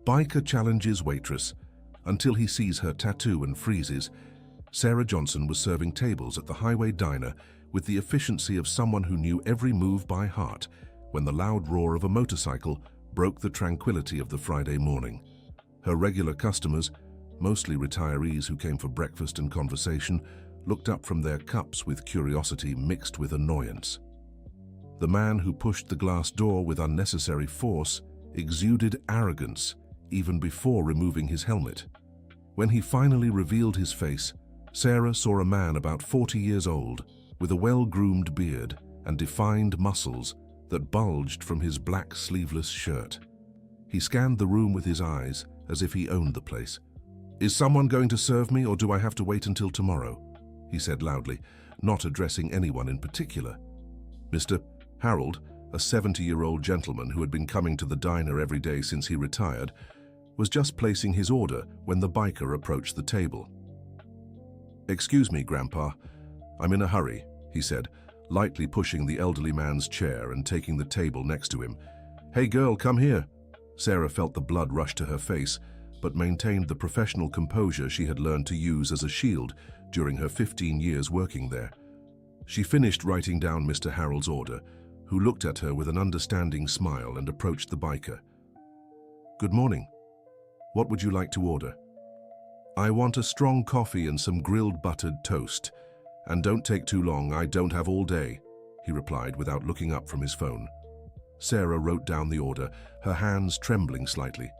Biker challenges waitress until he sees her tattoo and freezes. Sarah Johnson was serving tables at the Highway Diner with the efficiency of someone who knew every move by heart when the loud roar of a motorcycle broke the tranquility of the Friday morning. Her regular customers, mostly retirees who came for breakfast and conversation, looked up from their cups with curiosity mixed with annoyance. The man who pushed the glass door with unnecessary force exuded arrogance even before removing his helmet. When he finally revealed his face, Sarah saw a man about 40 years old with a well-groomed beard and defined muscles that bulged from his black sleeveless shirt. He scanned the room with his eyes as if he owned the place. "Is someone going to serve me, or do I have to wait until tomorrow?" he said loudly, not addressing anyone in particular. Mr. Harold, a 70-year-old gentleman who had been coming to the diner every day since he retired, was just placing his order when the biker approached the table. "Excuse me, Grandpa. I'm in a hurry," he said, lightly pushing the elderly man's chair and taking the table next to him. "Hey girl, come here." Sarah felt the blood rush to her face, but maintained the professional composure she had learned to use as a shield during her 15 years working there. She finished writing down Mr. Harold's order, who looked at her with an understanding smile and approached the biker. "Good morning. What would you like to order?" "I want a strong coffee and some grilled buttered toast. And don't take too long, I don't have all day," he replied without looking up from his phone. Sarah wrote down the order, her hands trembling slightly.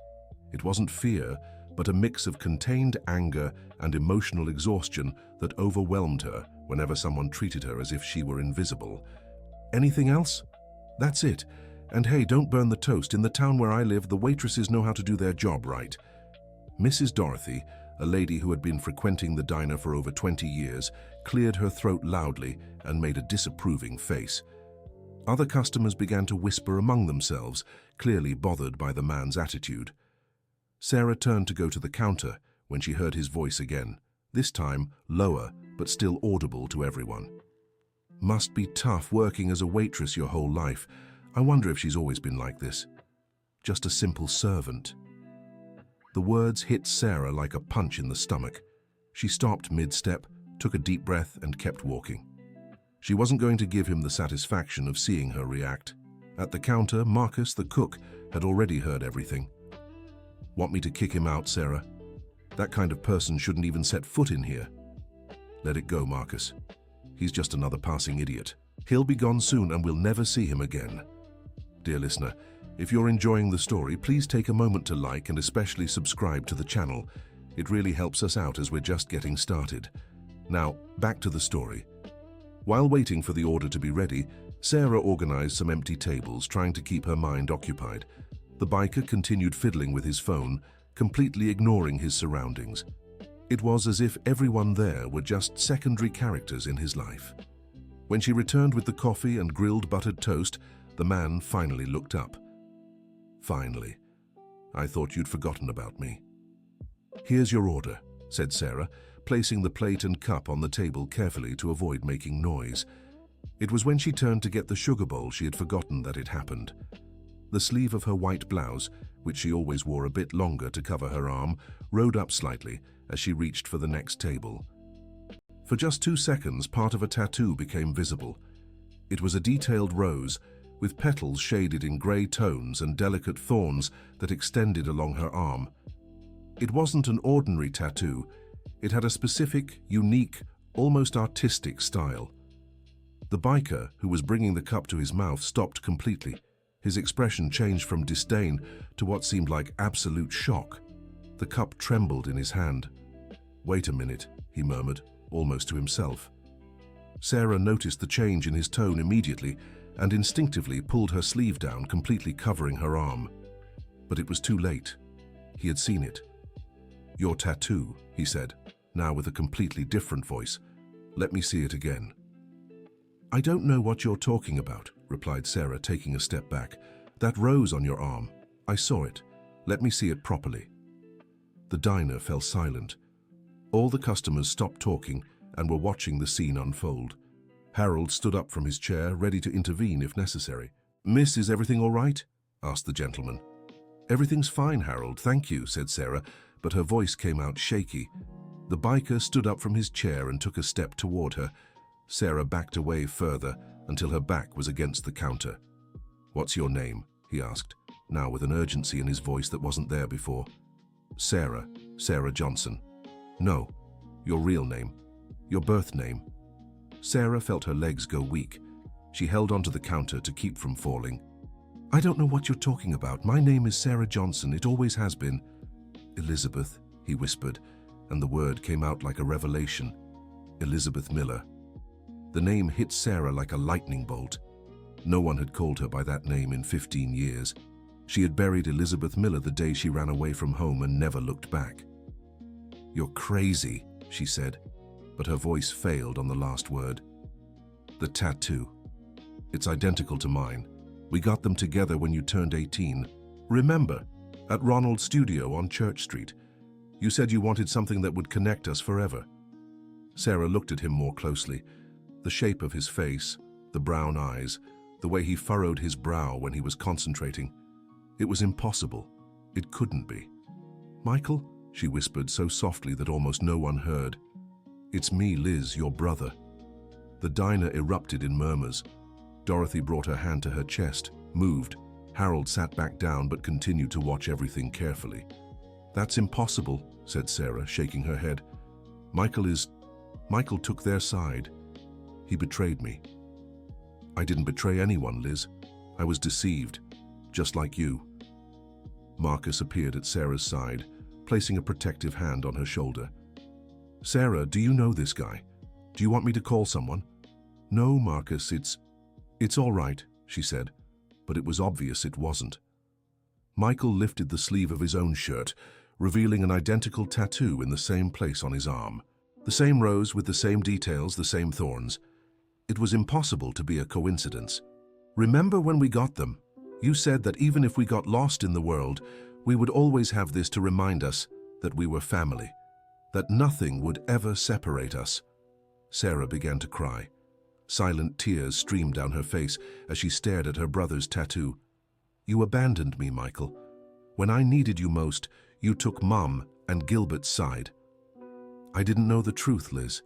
It wasn't fear, but a mix of contained anger and emotional exhaustion that overwhelmed her whenever someone treated her as if she were invisible. "Anything else?" "That's it. And hey, don't burn the toast. In the town where I live, the waitresses know how to do their job right." Mrs. Dorothy, a lady who had been frequenting the diner for over 20 years, cleared her throat loudly and made a disapproving face. Other customers began to whisper among themselves, clearly bothered by the man's attitude. Sarah turned to go to the counter when she heard his voice again, this time lower but still audible to everyone. "Must be tough working as a waitress your whole life. I wonder if she's always been like this. Just a simple servant." The words hit Sarah like a punch in the stomach. She stopped mid-step, took a deep breath, and kept walking. She wasn't going to give him the satisfaction of seeing her react. At the counter, Marcus, the cook, had already heard everything. "Want me to kick him out, Sarah? That kind of person shouldn't even set foot in here." "Let it go, Marcus. He's just another passing idiot. He'll be gone soon and we'll never see him again." Dear listener, if you're enjoying the story, please take a moment to like and especially subscribe to the channel. It really helps us out as we're just getting started. Now, back to the story. While waiting for the order to be ready, Sarah organized some empty tables, trying to keep her mind occupied. The biker continued fiddling with his phone, completely ignoring his surroundings. It was as if everyone there were just secondary characters in his life. When she returned with the coffee and grilled buttered toast, the man finally looked up. "Finally. I thought you'd forgotten about me." "Here's your order," said Sarah, placing the plate and cup on the table carefully to avoid making noise. It was when she turned to get the sugar bowl she had forgotten that it happened. The sleeve of her white blouse, which she always wore a bit longer to cover her arm, rode up slightly as she reached for the next table. For just 2 seconds, part of a tattoo became visible. It was a detailed rose, with petals shaded in grey tones and delicate thorns that extended along her arm. It wasn't an ordinary tattoo. It had a specific, unique, almost artistic style. The biker, who was bringing the cup to his mouth, stopped completely. His expression changed from disdain to what seemed like absolute shock. The cup trembled in his hand. "Wait a minute," he murmured, almost to himself. Sarah noticed the change in his tone immediately and instinctively pulled her sleeve down, completely covering her arm. But it was too late. He had seen it. "Your tattoo," he said, now with a completely different voice. "Let me see it again." "I don't know what you're talking about," replied Sarah, taking a step back. "That rose on your arm. I saw it. Let me see it properly." The diner fell silent. All the customers stopped talking and were watching the scene unfold. Harold stood up from his chair, ready to intervene if necessary. "Miss, is everything all right?" asked the gentleman. "Everything's fine, Harold, thank you," said Sarah, but her voice came out shaky. The biker stood up from his chair and took a step toward her. Sarah backed away further until her back was against the counter. "What's your name?" he asked, now with an urgency in his voice that wasn't there before. "Sarah. Sarah Johnson." "No, your real name. Your birth name." Sarah felt her legs go weak. She held onto the counter to keep from falling. "I don't know what you're talking about. My name is Sarah Johnson. It always has been." "Elizabeth," he whispered, and the word came out like a revelation. "Elizabeth Miller." The name hit Sarah like a lightning bolt. No one had called her by that name in 15 years. She had buried Elizabeth Miller the day she ran away from home and never looked back. "You're crazy," she said, but her voice failed on the last word. "The tattoo. It's identical to mine. We got them together when you turned 18. Remember, at Ronald's studio on Church Street. You said you wanted something that would connect us forever." Sarah looked at him more closely. The shape of his face, the brown eyes, the way he furrowed his brow when he was concentrating. It was impossible. It couldn't be. "Michael," she whispered so softly that almost no one heard. "It's me, Liz, your brother." The diner erupted in murmurs. Dorothy brought her hand to her chest, moved. Harold sat back down but continued to watch everything carefully. "That's impossible," said Sarah, shaking her head. Michael took their side. He betrayed me." "I didn't betray anyone, Liz. I was deceived, just like you." Marcus appeared at Sarah's side, placing a protective hand on her shoulder. "Sarah, do you know this guy? Do you want me to call someone?" "No, Marcus, it's all right," she said, but it was obvious it wasn't. Michael lifted the sleeve of his own shirt, revealing an identical tattoo in the same place on his arm. The same rose with the same details, the same thorns. It was impossible to be a coincidence. "Remember when we got them? You said that even if we got lost in the world, we would always have this to remind us that we were family, that nothing would ever separate us." Sarah began to cry. Silent tears streamed down her face as she stared at her brother's tattoo. "You abandoned me, Michael. When I needed you most, you took Mom and Gilbert's side." "I didn't know the truth, Liz.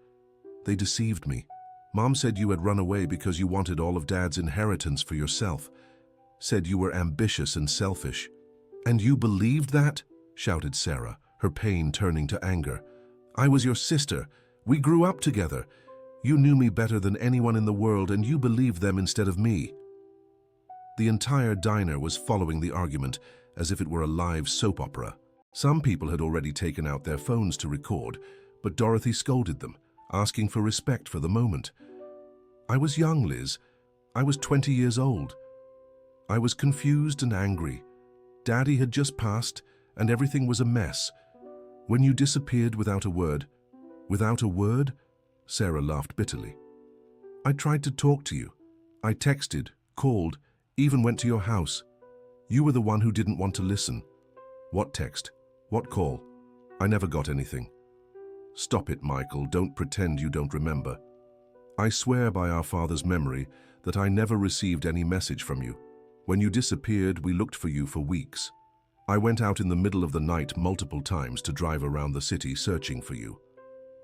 They deceived me. Mom said you had run away because you wanted all of Dad's inheritance for yourself. Said you were ambitious and selfish." "And you believed that?" shouted Sarah, her pain turning to anger. "I was your sister. We grew up together. You knew me better than anyone in the world, and you believed them instead of me." The entire diner was following the argument as if it were a live soap opera. Some people had already taken out their phones to record, but Dorothy scolded them, asking for respect for the moment. "I was young, Liz. I was 20 years old. I was confused and angry. Daddy had just passed, and everything was a mess. When you disappeared without a word..." "Without a word?" Sarah laughed bitterly. "I tried to talk to you. I texted, called, even went to your house. You were the one who didn't want to listen." "What text? What call? I never got anything." "Stop it, Michael. Don't pretend you don't remember. I swear by our father's memory that I never received any message from you. When you disappeared, we looked for you for weeks. I went out in the middle of the night multiple times to drive around the city searching for you."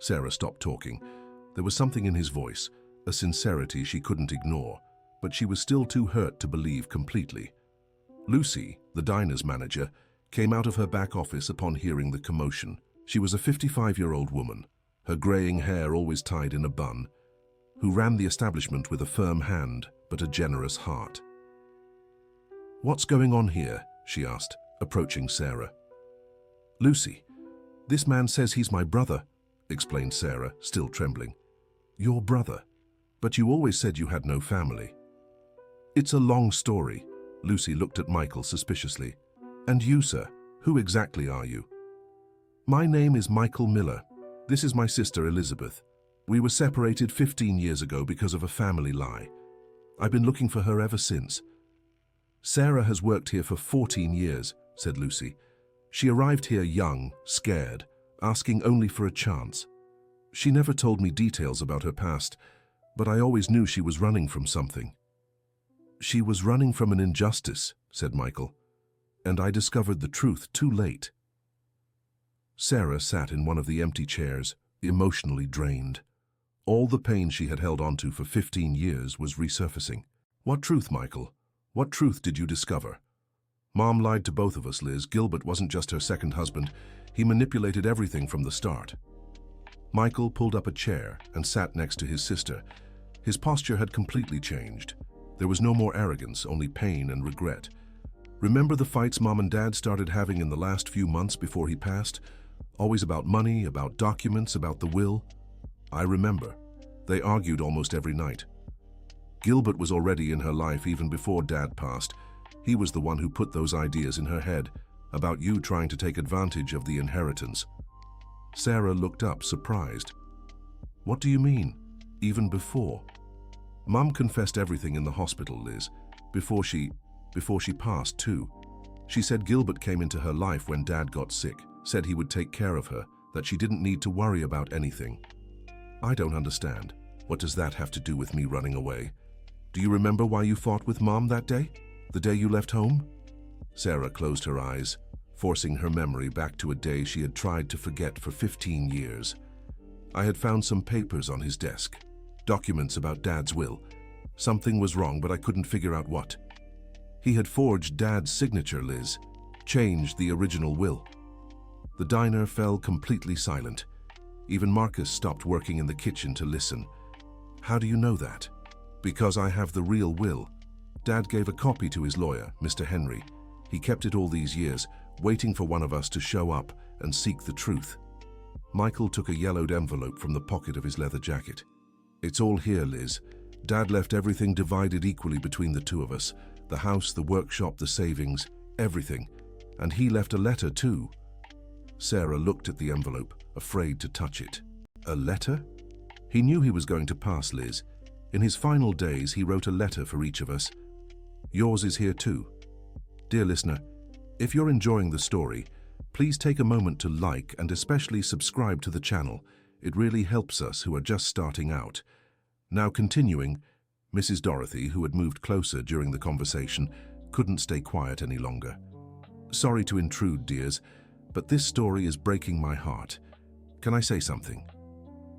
Sarah stopped talking. There was something in his voice, a sincerity she couldn't ignore, but she was still too hurt to believe completely. Lucy, the diner's manager, came out of her back office upon hearing the commotion. She was a 55-year-old woman, her graying hair always tied in a bun, who ran the establishment with a firm hand but a generous heart. "What's going on here?" she asked, approaching Sarah. "Lucy, this man says he's my brother," explained Sarah, still trembling. "Your brother? But you always said you had no family." "It's a long story." Lucy looked at Michael suspiciously. "And you, sir, who exactly are you?" "My name is Michael Miller. This is my sister Elizabeth. We were separated 15 years ago because of a family lie. I've been looking for her ever since." "Sarah has worked here for 14 years, said Lucy. "She arrived here young, scared, asking only for a chance. She never told me details about her past, but I always knew she was running from something." "She was running from an injustice," said Michael. And I discovered the truth too late. Sarah sat in one of the empty chairs, emotionally drained. All the pain she had held onto for 15 years was resurfacing. What truth, Michael? What truth did you discover? Mom lied to both of us, Liz. Gilbert wasn't just her second husband. He manipulated everything from the start. Michael pulled up a chair and sat next to his sister. His posture had completely changed. There was no more arrogance, only pain and regret. Remember the fights Mom and Dad started having in the last few months before he passed? Always about money, about documents, about the will? I remember. They argued almost every night. Gilbert was already in her life even before Dad passed. He was the one who put those ideas in her head, about you trying to take advantage of the inheritance. Sarah looked up, surprised. What do you mean? Even before? Mum confessed everything in the hospital, Liz. Before she passed, too. She said Gilbert came into her life when Dad got sick, said he would take care of her, that she didn't need to worry about anything. I don't understand. What does that have to do with me running away? Do you remember why you fought with Mom that day? The day you left home? Sarah closed her eyes, forcing her memory back to a day she had tried to forget for 15 years. I had found some papers on his desk, documents about Dad's will. Something was wrong, but I couldn't figure out what. He had forged Dad's signature, Liz, changed the original will. The diner fell completely silent. Even Marcus stopped working in the kitchen to listen. How do you know that? Because I have the real will. Dad gave a copy to his lawyer, Mr. Henry. He kept it all these years, waiting for one of us to show up and seek the truth. Michael took a yellowed envelope from the pocket of his leather jacket. It's all here, Liz. Dad left everything divided equally between the two of us. The house, the workshop, the savings, everything. And he left a letter too. Sarah looked at the envelope, afraid to touch it. A letter? He knew he was going to pass, Liz. In his final days, he wrote a letter for each of us. Yours is here too. Dear listener, if you're enjoying the story, please take a moment to like and especially subscribe to the channel. It really helps us who are just starting out. Now continuing, Mrs. Dorothy, who had moved closer during the conversation, couldn't stay quiet any longer. Sorry to intrude, dears, but this story is breaking my heart. Can I say something?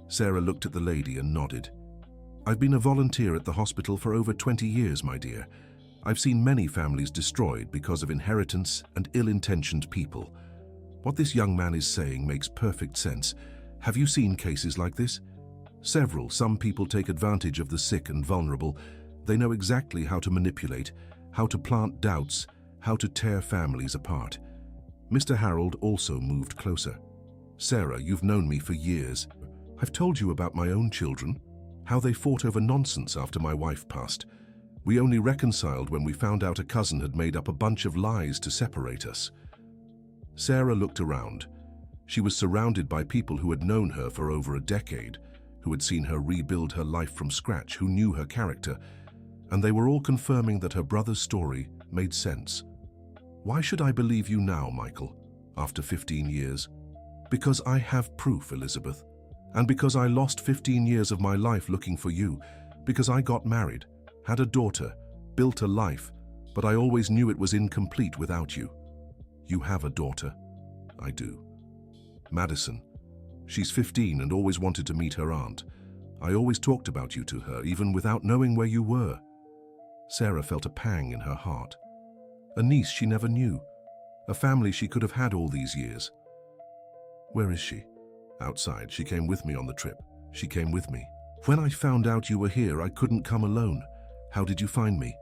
Sarah looked at the lady and nodded. I've been a volunteer at the hospital for over 20 years, my dear. I've seen many families destroyed because of inheritance and ill-intentioned people. What this young man is saying makes perfect sense. Have you seen cases like this? Several. Some people take advantage of the sick and vulnerable. They know exactly how to manipulate, how to plant doubts, how to tear families apart. Mr. Harold also moved closer. Sarah, you've known me for years. I've told you about my own children, how they fought over nonsense after my wife passed. We only reconciled when we found out a cousin had made up a bunch of lies to separate us. Sarah looked around. She was surrounded by people who had known her for over a decade, who had seen her rebuild her life from scratch, who knew her character, and they were all confirming that her brother's story made sense. Why should I believe you now, Michael, after 15 years? Because I have proof, Elizabeth. And because I lost 15 years of my life looking for you. Because I got married, had a daughter, built a life, but I always knew it was incomplete without you. You have a daughter. I do. Madison. She's 15 and always wanted to meet her aunt. I always talked about you to her, even without knowing where you were. Sarah felt a pang in her heart. A niece she never knew. A family she could have had all these years. Where is she? Outside. She came with me on the trip. She came with me. When I found out you were here, I couldn't come alone. How did you find me?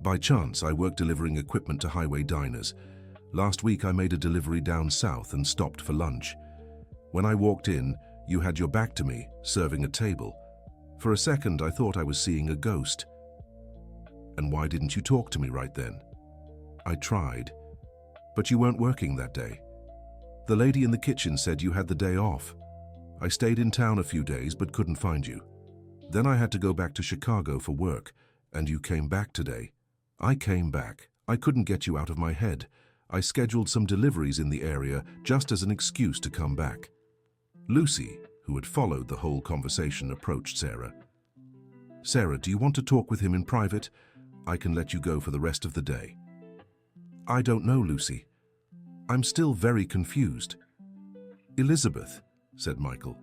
By chance, I work delivering equipment to highway diners. Last week, I made a delivery down south and stopped for lunch. When I walked in, you had your back to me, serving a table. For a second, I thought I was seeing a ghost. And why didn't you talk to me right then? I tried, but you weren't working that day. The lady in the kitchen said you had the day off. I stayed in town a few days but couldn't find you. Then I had to go back to Chicago for work, and you came back today. I came back. I couldn't get you out of my head. I scheduled some deliveries in the area just as an excuse to come back. Lucy, who had followed the whole conversation, approached Sarah. Sarah, do you want to talk with him in private? I can let you go for the rest of the day. I don't know, Lucy. I'm still very confused. Elizabeth, said Michael.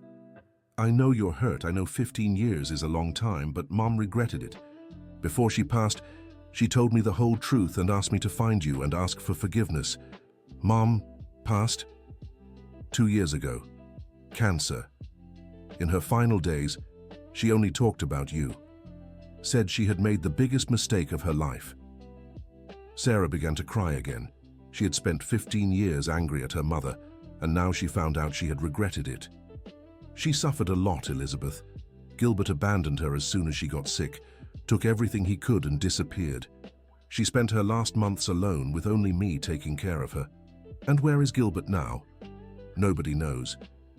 I know you're hurt. I know 15 years is a long time, but Mom regretted it. Before she passed, she told me the whole truth and asked me to find you and ask for forgiveness. Mom passed 2 years ago. Cancer. In her final days, she only talked about you. Said she had made the biggest mistake of her life. Sarah began to cry again. She had spent 15 years angry at her mother, and now she found out she had regretted it. She suffered a lot, Elizabeth. Gilbert abandoned her as soon as she got sick, took everything he could and disappeared. She spent her last months alone with only me taking care of her. And where is Gilbert now? Nobody knows.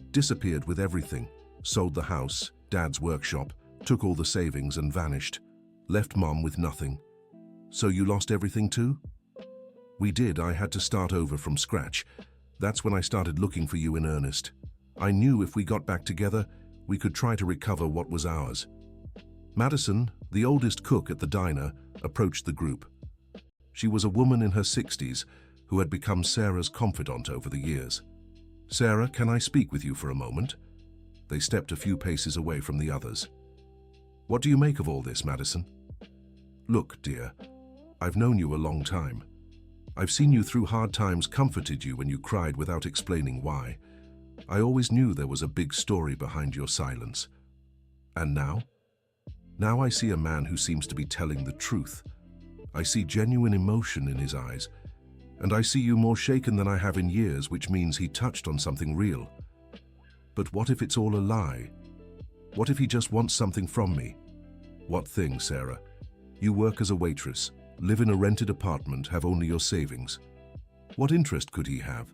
Disappeared with everything. Sold the house, Dad's workshop, took all the savings and vanished. Left Mom with nothing. So you lost everything too? We did. I had to start over from scratch. That's when I started looking for you in earnest. I knew if we got back together, we could try to recover what was ours. Madison, the oldest cook at the diner, approached the group. She was a woman in her 60s who had become Sarah's confidant over the years. Sarah, can I speak with you for a moment? They stepped a few paces away from the others. What do you make of all this, Madison? Look, dear, I've known you a long time. I've seen you through hard times, comforted you when you cried without explaining why. I always knew there was a big story behind your silence. And now? Now I see a man who seems to be telling the truth. I see genuine emotion in his eyes. And I see you more shaken than I have in years, which means he touched on something real. But what if it's all a lie? What if he just wants something from me? What thing, Sarah? You work as a waitress, live in a rented apartment, have only your savings. What interest could he have?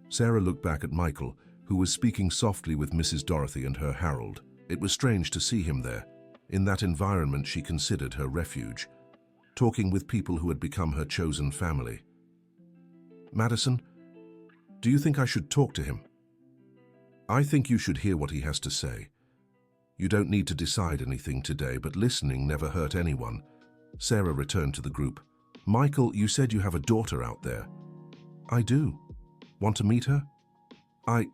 Sarah looked back at Michael, who was speaking softly with Mrs. Dorothy and her Harold. It was strange to see him there, in that environment she considered her refuge, talking with people who had become her chosen family. Madison, do you think I should talk to him? I think you should hear what he has to say. You don't need to decide anything today, but listening never hurt anyone. Sarah returned to the group. Michael, you said you have a daughter out there. I do. Want to meet her? I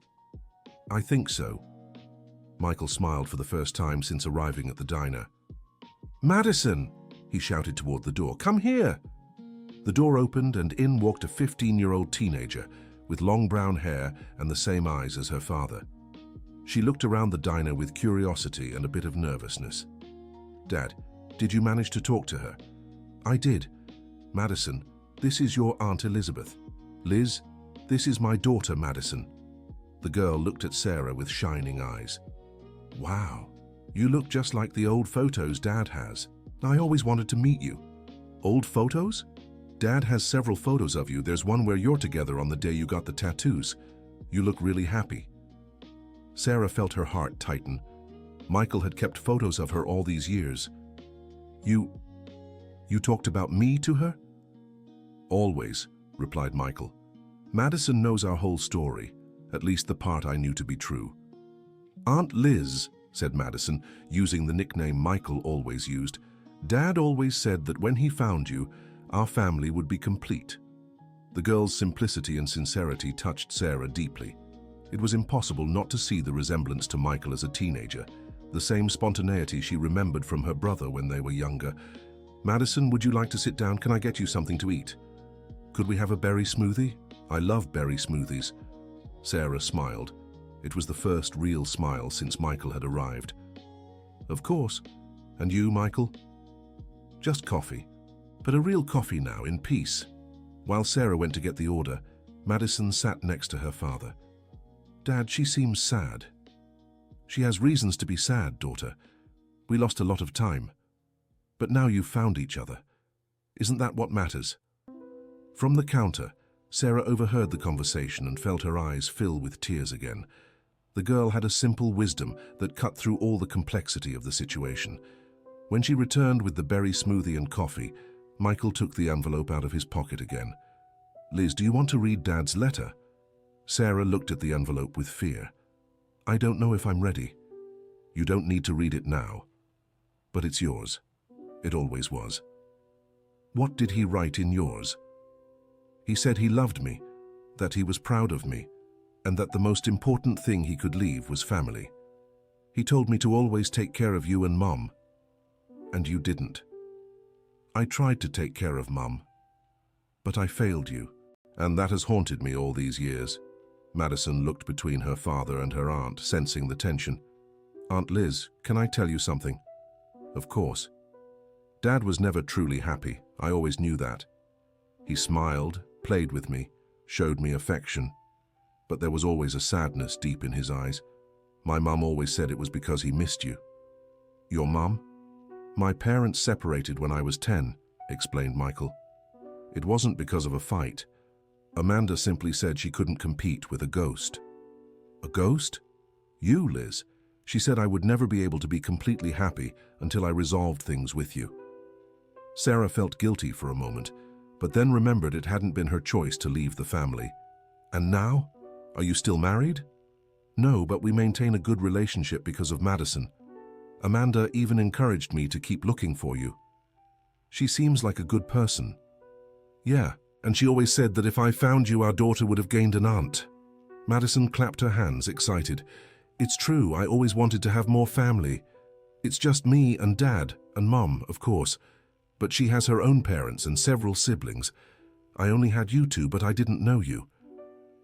think so. Michael smiled for the first time since arriving at the diner. Madison, he shouted toward the door, come here. The door opened and in walked a 15-year-old teenager with long brown hair and the same eyes as her father. She looked around the diner with curiosity and a bit of nervousness. Dad, did you manage to talk to her? I did. Madison, this is your Aunt Elizabeth. Liz, this is my daughter Madison. The girl looked at Sarah with shining eyes. Wow, you look just like the old photos Dad has. I always wanted to meet you. Old photos? Dad has several photos of you. There's one where you're together on the day you got the tattoos. You look really happy. Sarah felt her heart tighten. Michael had kept photos of her all these years. You talked about me to her? Always, replied Michael. Madison knows our whole story, at least the part I knew to be true. Aunt Liz, said Madison, using the nickname Michael always used, Dad always said that when he found you, our family would be complete. The girl's simplicity and sincerity touched Sarah deeply. It was impossible not to see the resemblance to Michael as a teenager, the same spontaneity she remembered from her brother when they were younger. Madison, would you like to sit down? Can I get you something to eat? Could we have a berry smoothie? I love berry smoothies. Sarah smiled. It was the first real smile since Michael had arrived. Of course. And you, Michael? Just coffee. But a real coffee now, in peace. While Sarah went to get the order, Madison sat next to her father. Dad, she seems sad. She has reasons to be sad, daughter. We lost a lot of time. But now you've found each other. Isn't that what matters? From the counter, Sarah overheard the conversation and felt her eyes fill with tears again. The girl had a simple wisdom that cut through all the complexity of the situation. When she returned with the berry smoothie and coffee, Michael took the envelope out of his pocket again. Liz, do you want to read Dad's letter? Sarah looked at the envelope with fear. I don't know if I'm ready. You don't need to read it now. But it's yours. It always was. What did he write in yours? He said he loved me, that he was proud of me, and that the most important thing he could leave was family. He told me to always take care of you and Mom, and you didn't. I tried to take care of Mum, but I failed you, and that has haunted me all these years. Madison looked between her father and her aunt, sensing the tension. Aunt Liz, can I tell you something? Of course. Dad was never truly happy. I always knew that. He smiled, played with me, showed me affection, but there was always a sadness deep in his eyes. My mum always said it was because he missed you. Your mum? My parents separated when I was 10, explained Michael. It wasn't because of a fight. Amanda simply said she couldn't compete with a ghost. A ghost? You, Liz. She said I would never be able to be completely happy until I resolved things with you. Sarah felt guilty for a moment, but then remembered it hadn't been her choice to leave the family. And now? Are you still married? No, but we maintain a good relationship because of Madison. Amanda even encouraged me to keep looking for you. She seems like a good person. Yeah, and she always said that if I found you, our daughter would have gained an aunt. Madison clapped her hands, excited. It's true, I always wanted to have more family. It's just me and Dad, and Mom, of course. But she has her own parents and several siblings. I only had you two, but I didn't know you.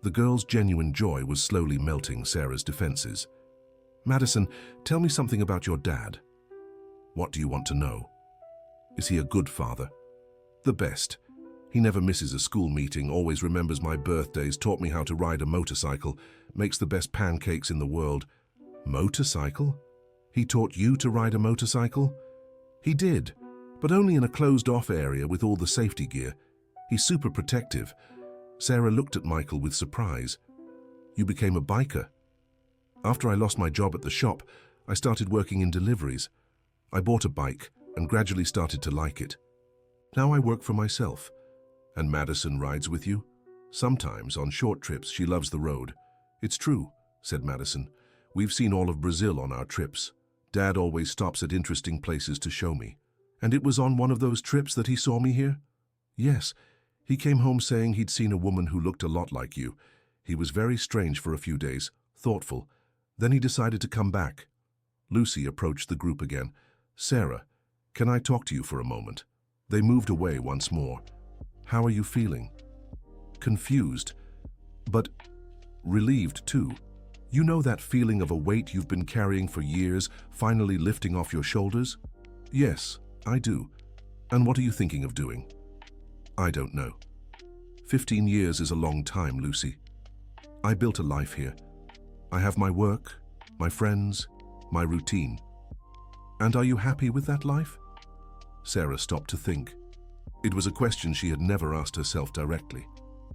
The girl's genuine joy was slowly melting Sarah's defenses. Madison, tell me something about your dad. What do you want to know? Is he a good father? The best. He never misses a school meeting, always remembers my birthdays, taught me how to ride a motorcycle, makes the best pancakes in the world. Motorcycle? He taught you to ride a motorcycle? He did, but only in a closed-off area with all the safety gear. He's super protective. Sarah looked at Michael with surprise. You became a biker. After I lost my job at the shop, I started working in deliveries. I bought a bike and gradually started to like it. Now I work for myself. And Madison rides with you? Sometimes, on short trips, she loves the road. It's true, said Madison. We've seen all of Brazil on our trips. Dad always stops at interesting places to show me. And it was on one of those trips that he saw me here? Yes. He came home saying he'd seen a woman who looked a lot like you. He was very strange for a few days, thoughtful. Then he decided to come back. Lucy approached the group again. Sarah, can I talk to you for a moment? They moved away once more. How are you feeling? Confused, but relieved too. You know that feeling of a weight you've been carrying for years finally lifting off your shoulders? Yes, I do. And what are you thinking of doing? I don't know. 15 years is a long time, Lucy. I built a life here. I have my work, my friends, my routine. And are you happy with that life? Sarah stopped to think. It was a question she had never asked herself directly.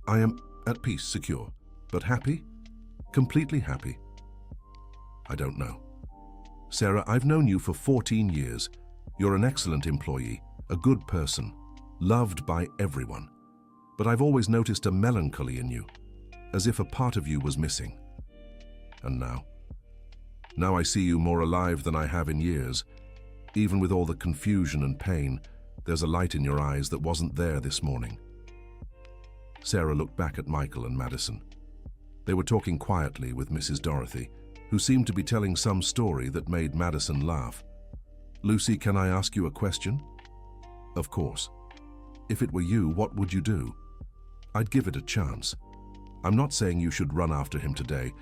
I am at peace, secure, but happy? Completely happy? I don't know. Sarah, I've known you for 14 years. You're an excellent employee, a good person, loved by everyone. But I've always noticed a melancholy in you, as if a part of you was missing. And now? Now I see you more alive than I have in years. Even with all the confusion and pain, there's a light in your eyes that wasn't there this morning. Sarah looked back at Michael and Madison. They were talking quietly with Mrs. Dorothy, who seemed to be telling some story that made Madison laugh. Lucy, can I ask you a question? Of course. If it were you, what would you do? I'd give it a chance. I'm not saying you should run after him today,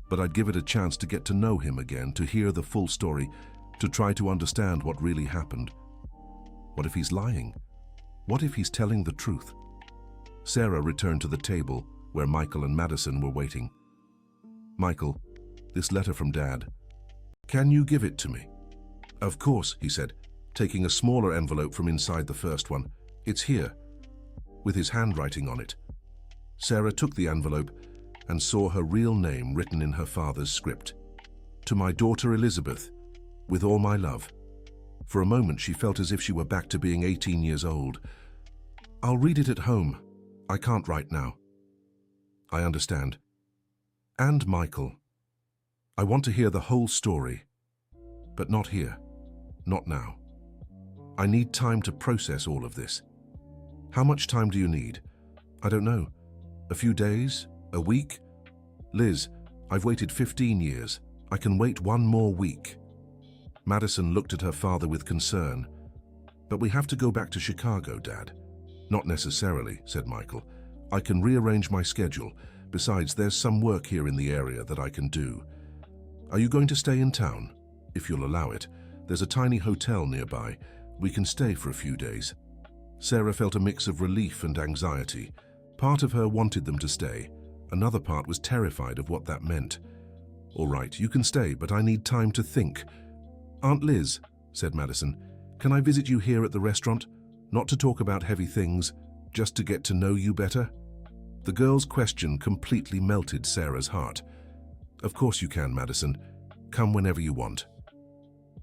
but I'd give it a chance to get to know him again, to hear the full story, to try to understand what really happened. What if he's lying? What if he's telling the truth? Sarah returned to the table where Michael and Madison were waiting. Michael, this letter from Dad. Can you give it to me? Of course, he said, taking a smaller envelope from inside the first one. It's here, with his handwriting on it. Sarah took the envelope and saw her real name written in her father's script. To my daughter Elizabeth, with all my love. For a moment she felt as if she were back to being 18 years old. I'll read it at home. I can't right now. I understand. And Michael, I want to hear the whole story, but not here, not now. I need time to process all of this. How much time do you need? I don't know. A few days? A week? Liz, I've waited 15 years. I can wait one more week. Madison looked at her father with concern. But we have to go back to Chicago, Dad. Not necessarily, said Michael. I can rearrange my schedule. Besides, there's some work here in the area that I can do. Are you going to stay in town? If you'll allow it. There's a tiny hotel nearby. We can stay for a few days. Sarah felt a mix of relief and anxiety. Part of her wanted them to stay. Another part was terrified of what that meant. All right, you can stay, but I need time to think. Aunt Liz, said Madison, can I visit you here at the restaurant? Not to talk about heavy things, just to get to know you better? The girl's question completely melted Sarah's heart. Of course you can, Madison. Come whenever you want.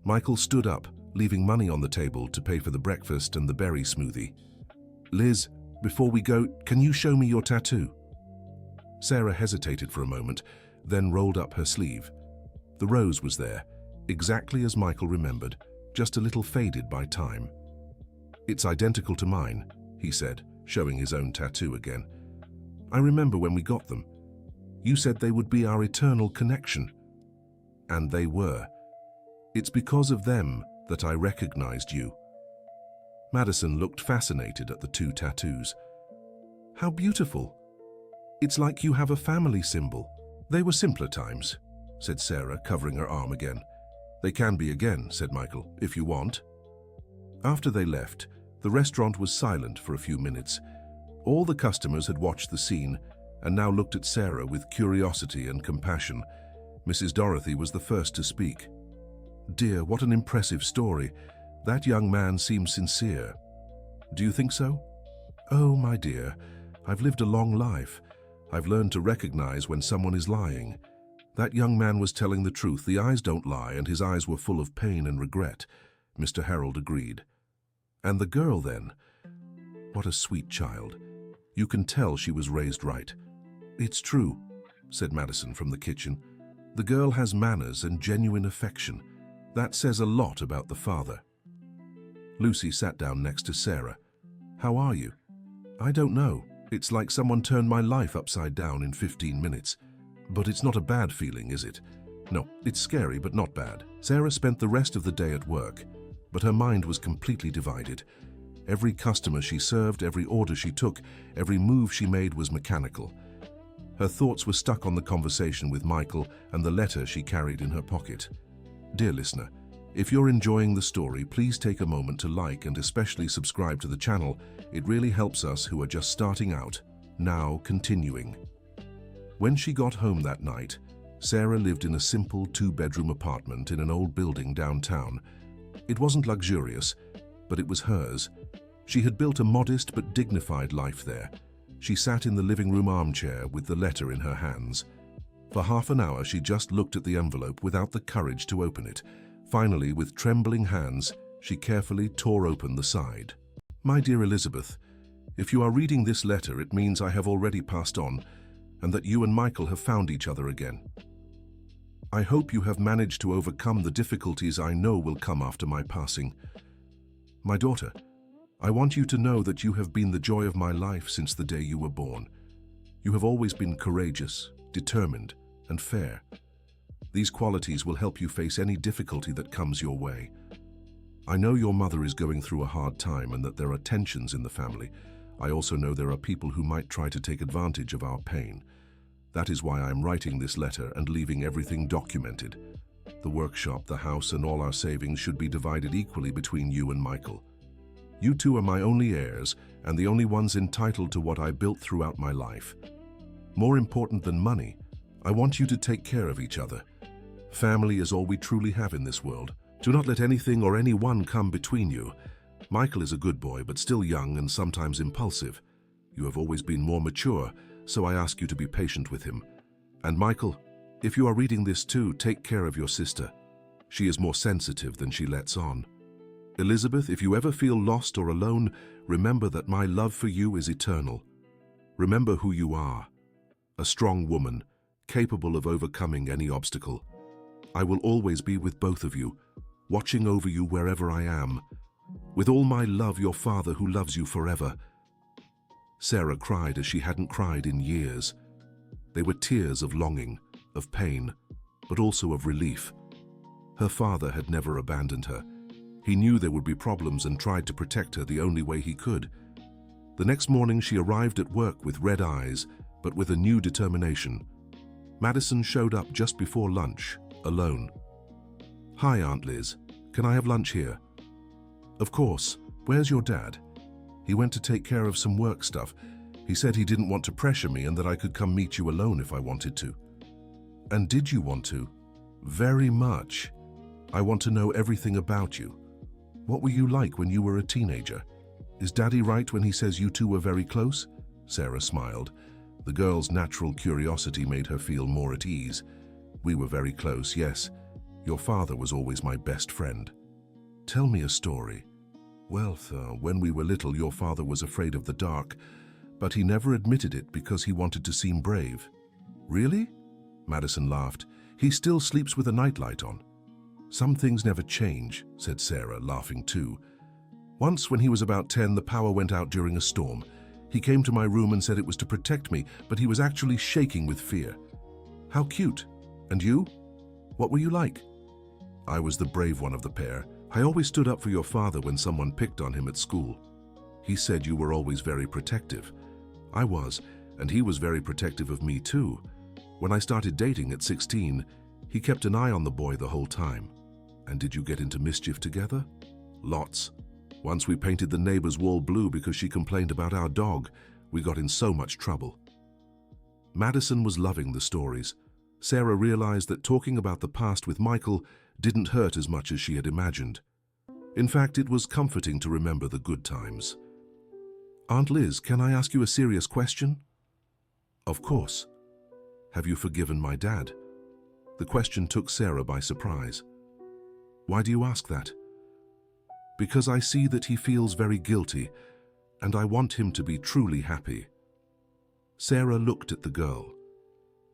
Michael stood up, leaving money on the table to pay for the breakfast and the berry smoothie. Liz, before we go, can you show me your tattoo? Sarah hesitated for a moment, then rolled up her sleeve. The rose was there, exactly as Michael remembered, just a little faded by time. It's identical to mine, he said, showing his own tattoo again. I remember when we got them. You said they would be our eternal connection. And they were. It's because of them that I recognized you. Madison looked fascinated at the two tattoos. How beautiful. It's like you have a family symbol. They were simpler times, said Sarah, covering her arm again. They can be again, said Michael, if you want. After they left, the restaurant was silent for a few minutes. All the customers had watched the scene and now looked at Sarah with curiosity and compassion. Mrs. Dorothy was the first to speak. Dear, what an impressive story. That young man seems sincere. Do you think so? Oh, my dear, I've lived a long life. I've learned to recognize when someone is lying. That young man was telling the truth. The eyes don't lie, and his eyes were full of pain and regret, Mr. Harold agreed. And the girl, then? What a sweet child. You can tell she was raised right. It's true, said Madison from the kitchen. The girl has manners and genuine affection. That says a lot about the father. Lucy sat down next to Sarah. How are you? I don't know. It's like someone turned my life upside down in 15 minutes. But it's not a bad feeling, is it? No, it's scary, but not bad. Sarah spent the rest of the day at work, but her mind was completely divided. Every customer she served, every order she took, every move she made was mechanical. Her thoughts were stuck on the conversation with Michael and the letter she carried in her pocket. Dear listener, if you're enjoying the story, please take a moment to like and especially subscribe to the channel. It really helps us who are just starting out. Now, continuing. When she got home that night, Sarah lived in a simple two-bedroom apartment in an old building downtown. It wasn't luxurious, but it was hers. She had built a modest but dignified life there. She sat in the living room armchair with the letter in her hands. For half an hour, she just looked at the envelope without the courage to open it. Finally, with trembling hands, she carefully tore open the side. My dear Elizabeth, if you are reading this letter, it means I have already passed on, and that you and Michael have found each other again. I hope you have managed to overcome the difficulties I know will come after my passing. My daughter, I want you to know that you have been the joy of my life since the day you were born. You have always been courageous, determined, and fair. These qualities will help you face any difficulty that comes your way. I know your mother is going through a hard time and that there are tensions in the family. I also know there are people who might try to take advantage of our pain. That is why I am writing this letter and leaving everything documented. The workshop, the house, and all our savings should be divided equally between you and Michael. You two are my only heirs and the only ones entitled to what I built throughout my life. More important than money, I want you to take care of each other. Family is all we truly have in this world. Do not let anything or anyone come between you. Michael is a good boy, but still young and sometimes impulsive. You have always been more mature, so I ask you to be patient with him. And Michael, if you are reading this too, take care of your sister. She is more sensitive than she lets on. Elizabeth, if you ever feel lost or alone, remember that my love for you is eternal. Remember who you are. A strong woman, capable of overcoming any obstacle. I will always be with both of you, watching over you wherever I am. With all my love, your father who loves you forever. Sarah cried as she hadn't cried in years. They were tears of longing, of pain, but also of relief. Her father had never abandoned her. He knew there would be problems and tried to protect her the only way he could. The next morning she arrived at work with red eyes, but with a new determination. Madison showed up just before lunch, alone. "Hi, Aunt Liz. Can I have lunch here?" "Of course. Where's your dad?" "He went to take care of some work stuff. He said he didn't want to pressure me and that I could come meet you alone if I wanted to." "And did you want to?" "Very much. I want to know everything about you. What were you like when you were a teenager? Is Daddy right when he says you two were very close?" Sarah smiled. The girl's natural curiosity made her feel more at ease. "We were very close, yes. Your father was always my best friend." "Tell me a story." "Well, when we were little, your father was afraid of the dark, but he never admitted it because he wanted to seem brave." "Really?" Madison laughed. "He still sleeps with a nightlight on." "Some things never change," said Sarah, laughing too. "Once, when he was about 10, the power went out during a storm. He came to my room and said it was to protect me, but he was actually shaking with fear." "How cute. And you? What were you like?" "I was the brave one of the pair. I always stood up for your father when someone picked on him at school. He said you were always very protective." "I was, and he was very protective of me too. When I started dating at 16, he kept an eye on the boy the whole time." "And did you get into mischief together?" "Lots. Once we painted the neighbor's wall blue because she complained about our dog. We got in so much trouble." Madison was loving the stories. Sarah realized that talking about the past with Michael didn't hurt as much as she had imagined. In fact, it was comforting to remember the good times. "Aunt Liz, can I ask you a serious question?" "Of course." "Have you forgiven my dad?" The question took Sarah by surprise. "Why do you ask that?" "Because I see that he feels very guilty, and I want him to be truly happy." Sarah looked at the girl.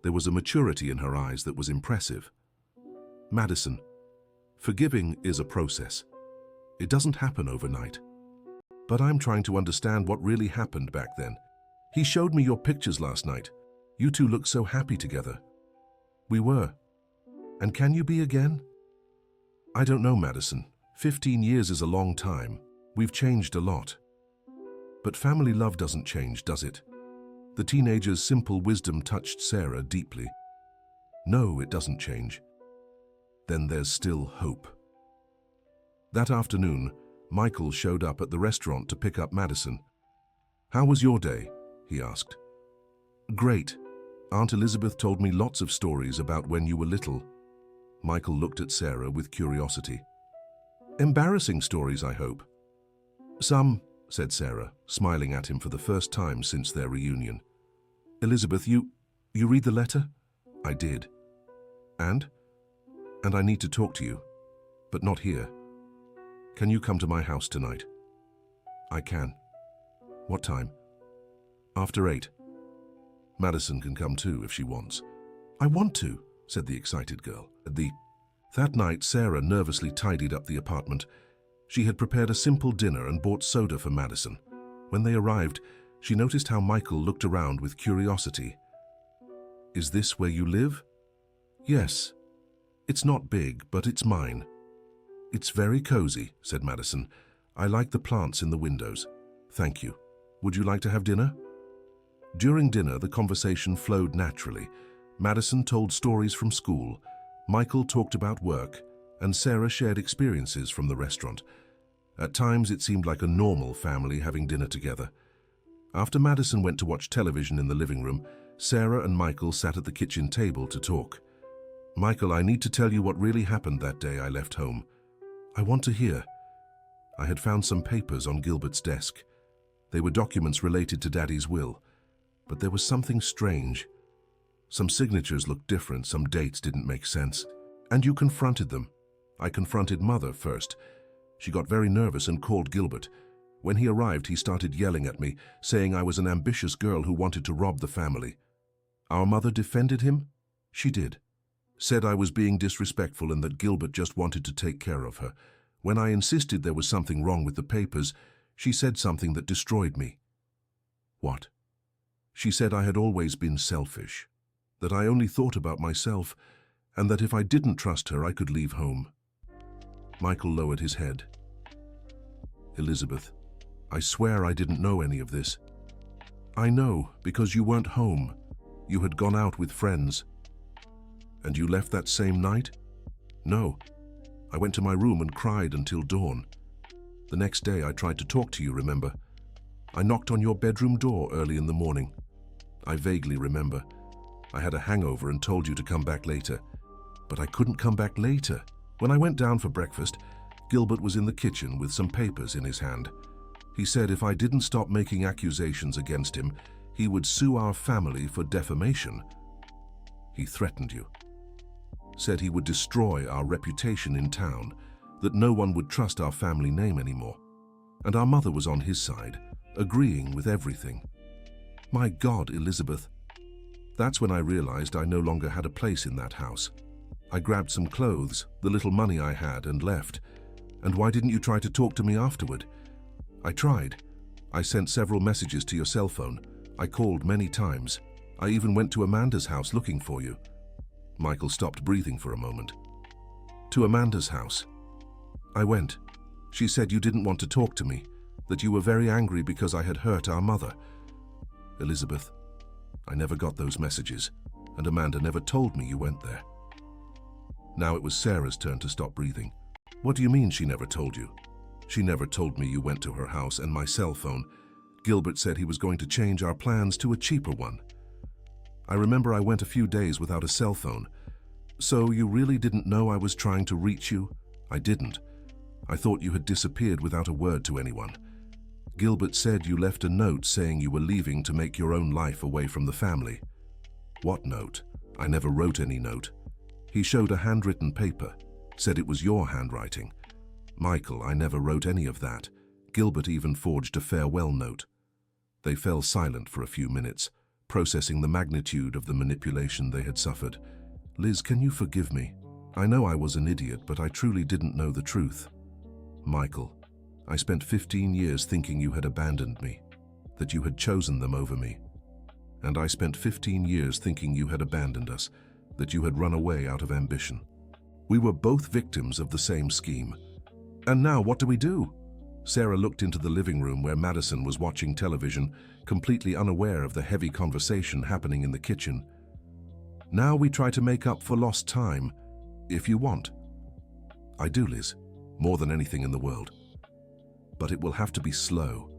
There was a maturity in her eyes that was impressive. "Madison, forgiving is a process. It doesn't happen overnight. But I'm trying to understand what really happened back then. He showed me your pictures last night. You two looked so happy together." "We were. And can you be again?" "I don't know, Madison. 15 years is a long time. We've changed a lot." "But family love doesn't change, does it?" The teenager's simple wisdom touched Sarah deeply. "No, it doesn't change." "Then there's still hope." That afternoon, Michael showed up at the restaurant to pick up Madison. "How was your day?" he asked. "Great. Aunt Elizabeth told me lots of stories about when you were little." Michael looked at Sarah with curiosity. "Embarrassing stories, I hope." "Some," said Sarah, smiling at him for the first time since their reunion. "Elizabeth, you read the letter?" "I did." "And?" "And I need to talk to you, but not here. Can you come to my house tonight?" "I can." "What time?" "After 8. Madison can come too if she wants." "I want to," said the excited girl. That night, Sarah nervously tidied up the apartment. She had prepared a simple dinner and bought soda for Madison. When they arrived, she noticed how Michael looked around with curiosity. "Is this where you live?" "Yes. It's not big, but it's mine." "It's very cozy," said Madison. "I like the plants in the windows." "Thank you. Would you like to have dinner?" During dinner, the conversation flowed naturally. Madison told stories from school, Michael talked about work, and Sarah shared experiences from the restaurant. At times, it seemed like a normal family having dinner together. After Madison went to watch television in the living room, Sarah and Michael sat at the kitchen table to talk. "Michael, I need to tell you what really happened that day I left home." "I want to hear." "I had found some papers on Gilbert's desk. They were documents related to Daddy's will. But there was something strange. Some signatures looked different, some dates didn't make sense. And you confronted them." "I confronted Mother first. She got very nervous and called Gilbert. When he arrived, he started yelling at me, saying I was an ambitious girl who wanted to rob the family." "Our mother defended him?" "She did. Said I was being disrespectful and that Gilbert just wanted to take care of her. When I insisted there was something wrong with the papers, she said something that destroyed me." What? She said I had always been selfish, that I only thought about myself, and that if I didn't trust her, I could leave home. Michael lowered his head. Elizabeth, I swear I didn't know any of this. I know, because you weren't home. You had gone out with friends. And you left that same night? No. I went to my room and cried until dawn. The next day I tried to talk to you, remember? I knocked on your bedroom door early in the morning. I vaguely remember. I had a hangover and told you to come back later. But I couldn't come back later. When I went down for breakfast, Gilbert was in the kitchen with some papers in his hand. He said if I didn't stop making accusations against him, he would sue our family for defamation. He threatened you. Said he would destroy our reputation in town, that no one would trust our family name anymore. And our mother was on his side, agreeing with everything. My God, Elizabeth. That's when I realized I no longer had a place in that house. I grabbed some clothes, the little money I had, and left. And why didn't you try to talk to me afterward? I tried. I sent several messages to your cell phone. I called many times. I even went to Amanda's house looking for you. Michael stopped breathing for a moment. To Amanda's house. I went. She said you didn't want to talk to me, that you were very angry because I had hurt our mother. Elizabeth, I never got those messages, and Amanda never told me you went there. Now it was Sarah's turn to stop breathing. What do you mean she never told you? She never told me you went to her house and my cell phone. Gilbert said he was going to change our plans to a cheaper one. I remember I went a few days without a cell phone. So you really didn't know I was trying to reach you? I didn't. I thought you had disappeared without a word to anyone. Gilbert said you left a note saying you were leaving to make your own life away from the family. What note? I never wrote any note. He showed a handwritten paper, said it was your handwriting. Michael, I never wrote any of that. Gilbert even forged a farewell note. They fell silent for a few minutes, processing the magnitude of the manipulation they had suffered. Liz, can you forgive me? I know I was an idiot, but I truly didn't know the truth. Michael, I spent 15 years thinking you had abandoned me, that you had chosen them over me. And I spent 15 years thinking you had abandoned us, that you had run away out of ambition. We were both victims of the same scheme. And now what do we do? Sarah looked into the living room where Madison was watching television, completely unaware of the heavy conversation happening in the kitchen. Now we try to make up for lost time, if you want. I do, Liz, more than anything in the world. But it will have to be slow.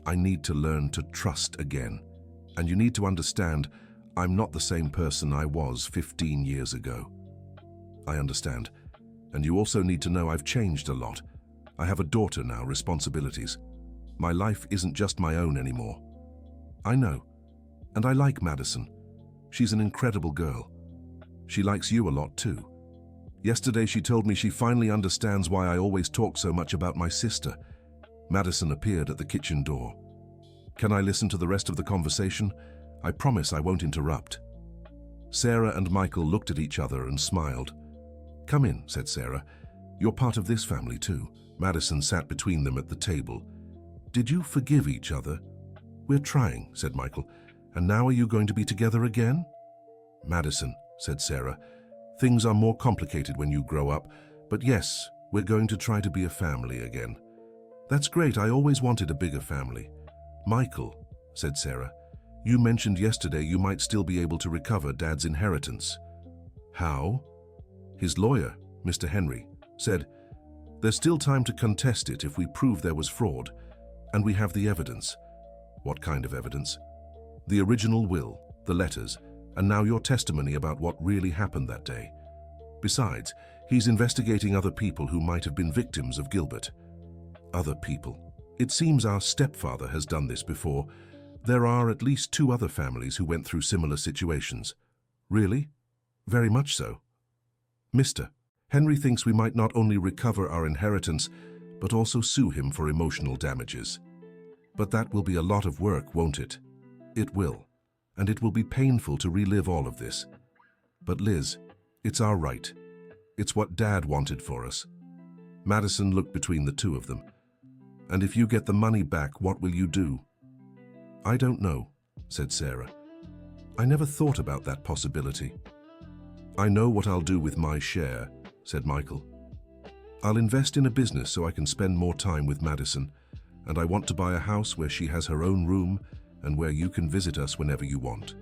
I need to learn to trust again. And you need to understand, I'm not the same person I was 15 years ago. I understand. And you also need to know I've changed a lot. I have a daughter now, responsibilities. My life isn't just my own anymore. I know. And I like Madison. She's an incredible girl. She likes you a lot too. Yesterday she told me she finally understands why I always talk so much about my sister. Madison appeared at the kitchen door. Can I listen to the rest of the conversation? I promise I won't interrupt. Sarah and Michael looked at each other and smiled. Come in, said Sarah. You're part of this family too. Madison sat between them at the table. Did you forgive each other? We're trying, said Michael. And now are you going to be together again? Madison, said Sarah. Things are more complicated when you grow up, but yes, we're going to try to be a family again. That's great, I always wanted a bigger family. Michael, said Sarah, you mentioned yesterday you might still be able to recover Dad's inheritance. How? His lawyer, Mr. Henry, said, there's still time to contest it if we prove there was fraud, and we have the evidence. What kind of evidence? The original will, the letters, and now your testimony about what really happened that day. Besides, he's investigating other people who might have been victims of Gilbert. Other people. It seems our stepfather has done this before. There are at least 2 other families who went through similar situations. Really? Very much so. Mr. Henry thinks we might not only recover our inheritance, but also sue him for emotional damages. But that will be a lot of work, won't it? It will. And it will be painful to relive all of this. But Liz, it's our right. It's what Dad wanted for us. Madison looked between the two of them. And if you get the money back, what will you do? I don't know, said Sarah. I never thought about that possibility. I know what I'll do with my share, said Michael. I'll invest in a business so I can spend more time with Madison, and I want to buy a house where she has her own room and where you can visit us whenever you want.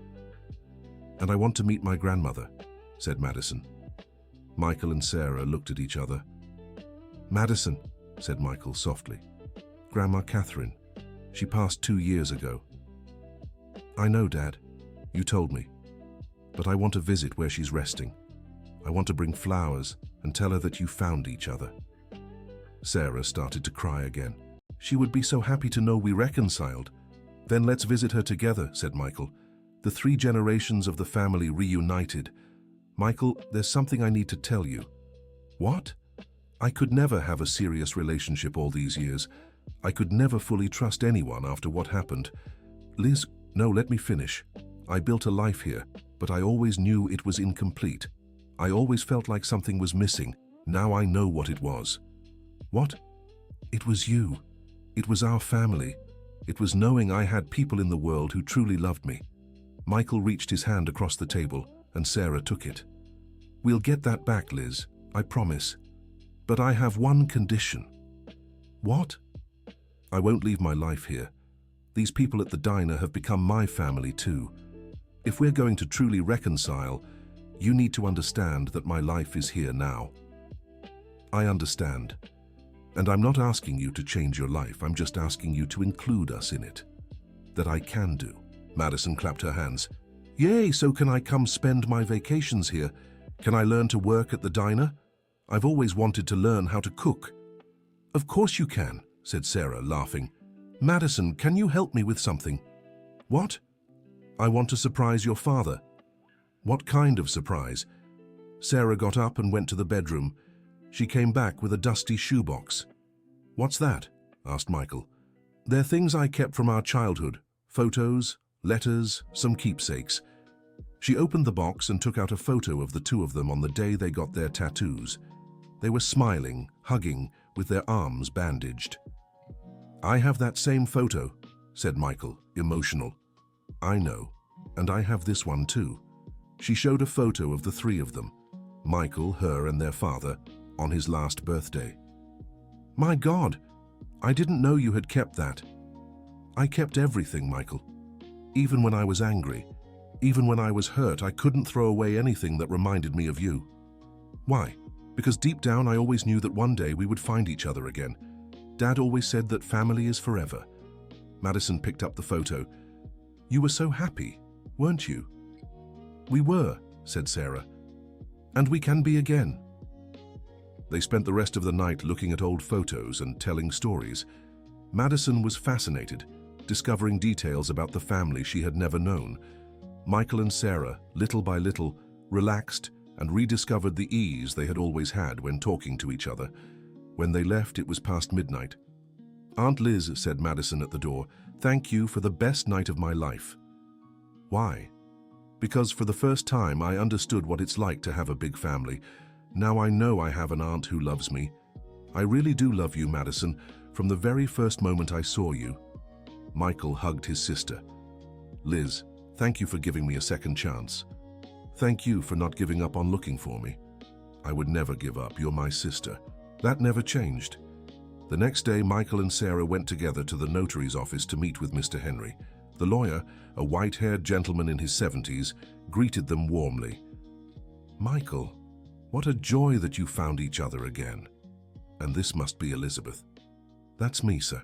And I want to meet my grandmother, said Madison. Michael and Sarah looked at each other. Madison, said Michael softly. Grandma Catherine. She passed 2 years ago. I know, Dad. You told me. But I want to visit where she's resting. I want to bring flowers and tell her that you found each other. Sarah started to cry again. She would be so happy to know we reconciled. Then let's visit her together, said Michael. The 3 generations of the family reunited. Michael, there's something I need to tell you. What? I could never have a serious relationship all these years. I could never fully trust anyone after what happened. Liz, no, let me finish. I built a life here, but I always knew it was incomplete. I always felt like something was missing. Now I know what it was. What? It was you. It was our family. It was knowing I had people in the world who truly loved me. Michael reached his hand across the table, and Sarah took it. We'll get that back, Liz, I promise. But I have one condition. What? I won't leave my life here. These people at the diner have become my family too. If we're going to truly reconcile, you need to understand that my life is here now. I understand. And I'm not asking you to change your life, I'm just asking you to include us in it. That I can do. Madison clapped her hands. Yay, so can I come spend my vacations here? Can I learn to work at the diner? I've always wanted to learn how to cook. Of course you can, said Sarah, laughing. Madison, can you help me with something? What? I want to surprise your father. What kind of surprise? Sarah got up and went to the bedroom. She came back with a dusty shoebox. What's that? Asked Michael. They're things I kept from our childhood. Photos, letters, some keepsakes. She opened the box and took out a photo of the 2 of them on the day they got their tattoos. They were smiling, hugging, with their arms bandaged. I have that same photo, said Michael, emotional. I know, and I have this one too. She showed a photo of the 3 of them, Michael, her, and their father, on his last birthday. My God, I didn't know you had kept that. I kept everything, Michael. Even when I was angry, even when I was hurt, I couldn't throw away anything that reminded me of you. Why? Because deep down I always knew that one day we would find each other again. Dad always said that family is forever. Madison picked up the photo. You were so happy, weren't you? We were, said Sarah. And we can be again. They spent the rest of the night looking at old photos and telling stories. Madison was fascinated, discovering details about the family she had never known. Michael and Sarah, little by little, relaxed and rediscovered the ease they had always had when talking to each other. When they left, it was past midnight. Aunt Liz, said Madison at the door, thank you for the best night of my life. Why? Because for the first time I understood what it's like to have a big family. Now I know I have an aunt who loves me. I really do love you, Madison, from the very first moment I saw you. Michael hugged his sister. Liz, thank you for giving me a second chance. Thank you for not giving up on looking for me. I would never give up, you're my sister. That never changed. The next day, Michael and Sarah went together to the notary's office to meet with Mr. Henry. The lawyer, a white-haired gentleman in his 70s, greeted them warmly. Michael, what a joy that you found each other again. And this must be Elizabeth. That's me, sir.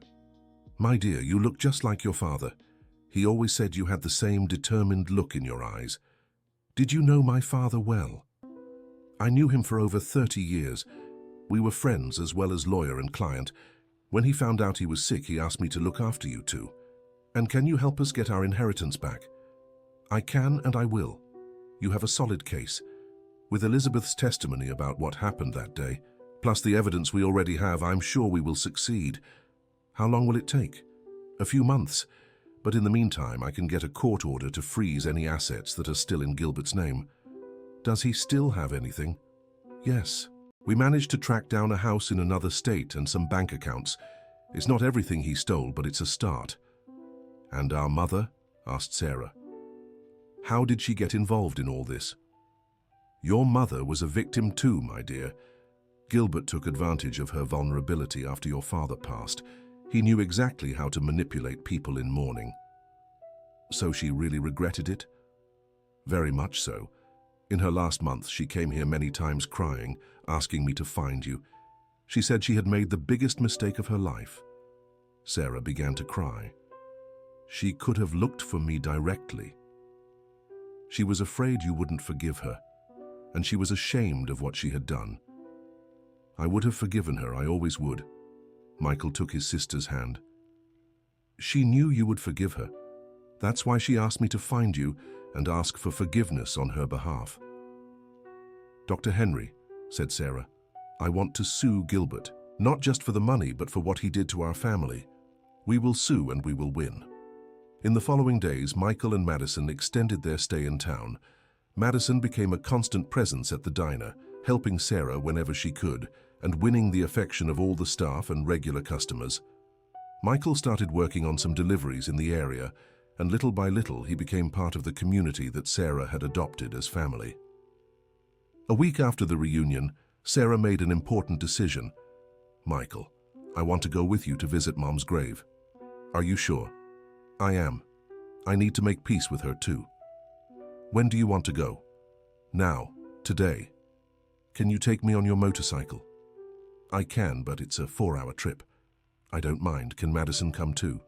My dear, you look just like your father. He always said you had the same determined look in your eyes. Did you know my father well? I knew him for over 30 years. We were friends as well as lawyer and client. When he found out he was sick, he asked me to look after you two. And can you help us get our inheritance back? I can and I will. You have a solid case. With Elizabeth's testimony about what happened that day, plus the evidence we already have, I'm sure we will succeed. How long will it take? A few months. But in the meantime, I can get a court order to freeze any assets that are still in Gilbert's name. Does he still have anything? Yes. We managed to track down a house in another state and some bank accounts. It's not everything he stole, but it's a start. "And our mother?" asked Sarah. "How did she get involved in all this?" "Your mother was a victim too, my dear. Gilbert took advantage of her vulnerability after your father passed. He knew exactly how to manipulate people in mourning." "So she really regretted it?" "Very much so. In her last month, she came here many times crying, asking me to find you. She said she had made the biggest mistake of her life." Sarah began to cry. "She could have looked for me directly. She was afraid you wouldn't forgive her, and she was ashamed of what she had done." "I would have forgiven her, I always would." Michael took his sister's hand. "She knew you would forgive her. That's why she asked me to find you and ask for forgiveness on her behalf." "Dr. Henry," said Sarah, "I want to sue Gilbert, not just for the money, but for what he did to our family. We will sue and we will win." In the following days, Michael and Madison extended their stay in town. Madison became a constant presence at the diner, helping Sarah whenever she could, and winning the affection of all the staff and regular customers. Michael started working on some deliveries in the area, and little by little he became part of the community that Sarah had adopted as family. A week after the reunion, Sarah made an important decision. "Michael, I want to go with you to visit Mom's grave." "Are you sure?" "I am. I need to make peace with her too." "When do you want to go?" "Now. Today." "Can you take me on your motorcycle?" "I can, but it's a 4-hour trip." "I don't mind. Can Madison come too?"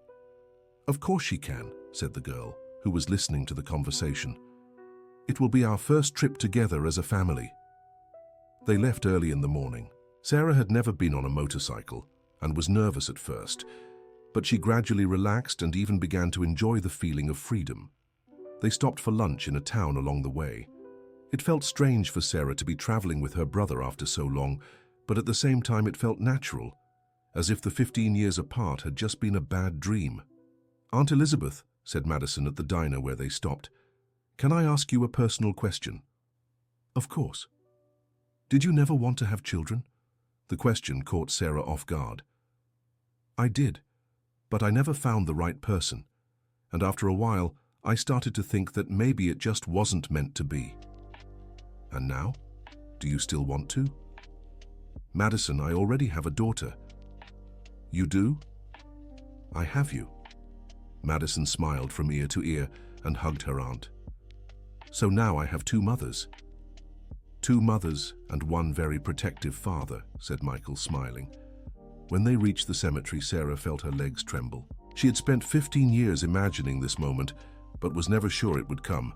"Of course she can," said the girl, who was listening to the conversation. "It will be our first trip together as a family." They left early in the morning. Sarah had never been on a motorcycle and was nervous at first, but she gradually relaxed and even began to enjoy the feeling of freedom. They stopped for lunch in a town along the way. It felt strange for Sarah to be traveling with her brother after so long, but at the same time it felt natural, as if the 15 years apart had just been a bad dream. "Aunt Elizabeth," said Madison at the diner where they stopped, "can I ask you a personal question?" "Of course." "Did you never want to have children?" The question caught Sarah off guard. "I did, but I never found the right person, and after a while I started to think that maybe it just wasn't meant to be." "And now? Do you still want to?" "Madison, I already have a daughter." "You do?" "I have you." Madison smiled from ear to ear and hugged her aunt. "So now I have 2 mothers." "2 mothers and 1 very protective father," said Michael, smiling. When they reached the cemetery, Sarah felt her legs tremble. She had spent 15 years imagining this moment, but was never sure it would come.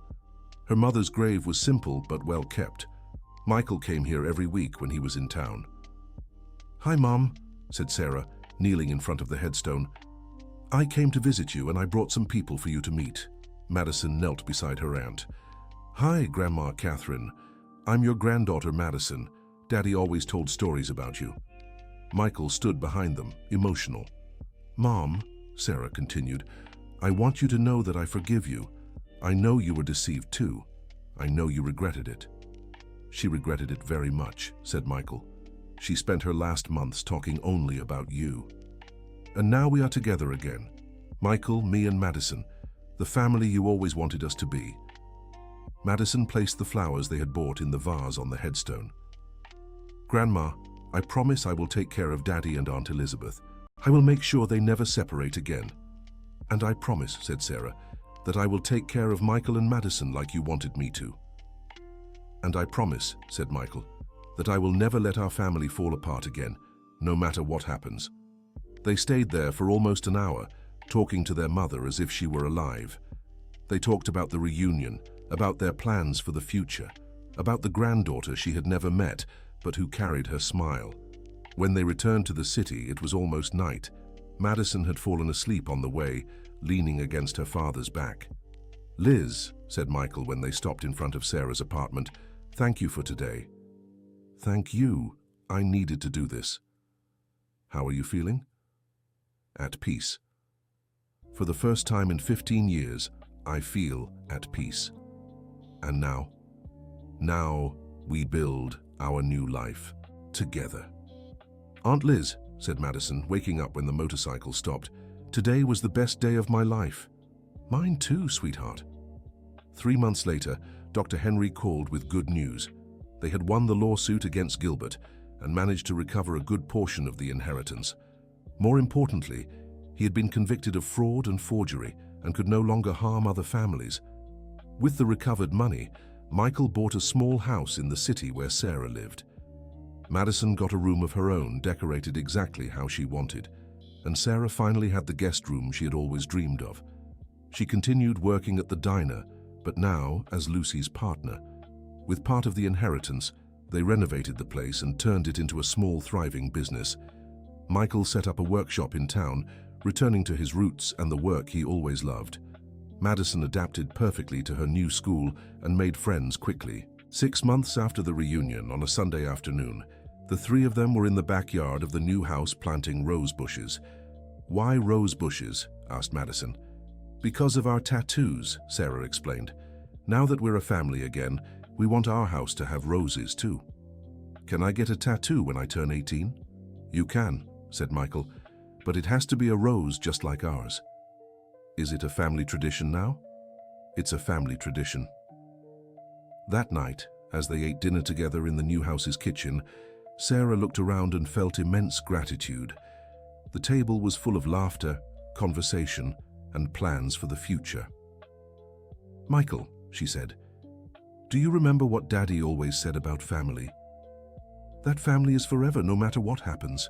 Her mother's grave was simple but well kept. Michael came here every week when he was in town. "Hi, Mom," said Sarah, kneeling in front of the headstone. "I came to visit you and I brought some people for you to meet." Madison knelt beside her aunt. "Hi, Grandma Catherine. I'm your granddaughter, Madison. Daddy always told stories about you." Michael stood behind them, emotional. "Mom," Sarah continued, "I want you to know that I forgive you. I know you were deceived too. I know you regretted it." "She regretted it very much," said Michael. "She spent her last months talking only about you. And now we are together again. Michael, me and Madison, the family you always wanted us to be." Madison placed the flowers they had bought in the vase on the headstone. "Grandma, I promise I will take care of Daddy and Aunt Elizabeth. I will make sure they never separate again." "And I promise," said Sarah, "that I will take care of Michael and Madison like you wanted me to." "And I promise," said Michael, "that I will never let our family fall apart again, no matter what happens." They stayed there for almost an hour, talking to their mother as if she were alive. They talked about the reunion, about their plans for the future, about the granddaughter she had never met, but who carried her smile. When they returned to the city, it was almost night. Madison had fallen asleep on the way, leaning against her father's back. "Liz," said Michael when they stopped in front of Sarah's apartment, "thank you for today." "Thank you. I needed to do this." "How are you feeling?" "At peace. For the first time in 15 years, I feel at peace. And now? Now we build our new life together." "Aunt Liz," said Madison, waking up when the motorcycle stopped, "today was the best day of my life." Mine too, sweetheart. 3 months later, Dr. Henry called with good news. They had won the lawsuit against Gilbert and managed to recover a good portion of the inheritance. More importantly, he had been convicted of fraud and forgery and could no longer harm other families. With the recovered money, Michael bought a small house in the city where Sarah lived. Madison got a room of her own, decorated exactly how she wanted, and Sarah finally had the guest room she had always dreamed of. She continued working at the diner, but now as Lucy's partner. With part of the inheritance, they renovated the place and turned it into a small, thriving business. Michael set up a workshop in town, returning to his roots and the work he always loved. Madison adapted perfectly to her new school and made friends quickly. 6 months after the reunion, on a Sunday afternoon, the three of them were in the backyard of the new house planting rose bushes. "Why rose bushes?" asked Madison. "Because of our tattoos," Sarah explained. "Now that we're a family again, we want our house to have roses too." "Can I get a tattoo when I turn 18? "You can," said Michael, "but it has to be a rose just like ours." "Is it a family tradition now?" "It's a family tradition." That night, as they ate dinner together in the new house's kitchen, Sarah looked around and felt immense gratitude. The table was full of laughter, conversation, and plans for the future. "Michael," she said, "do you remember what Daddy always said about family? That family is forever, no matter what happens."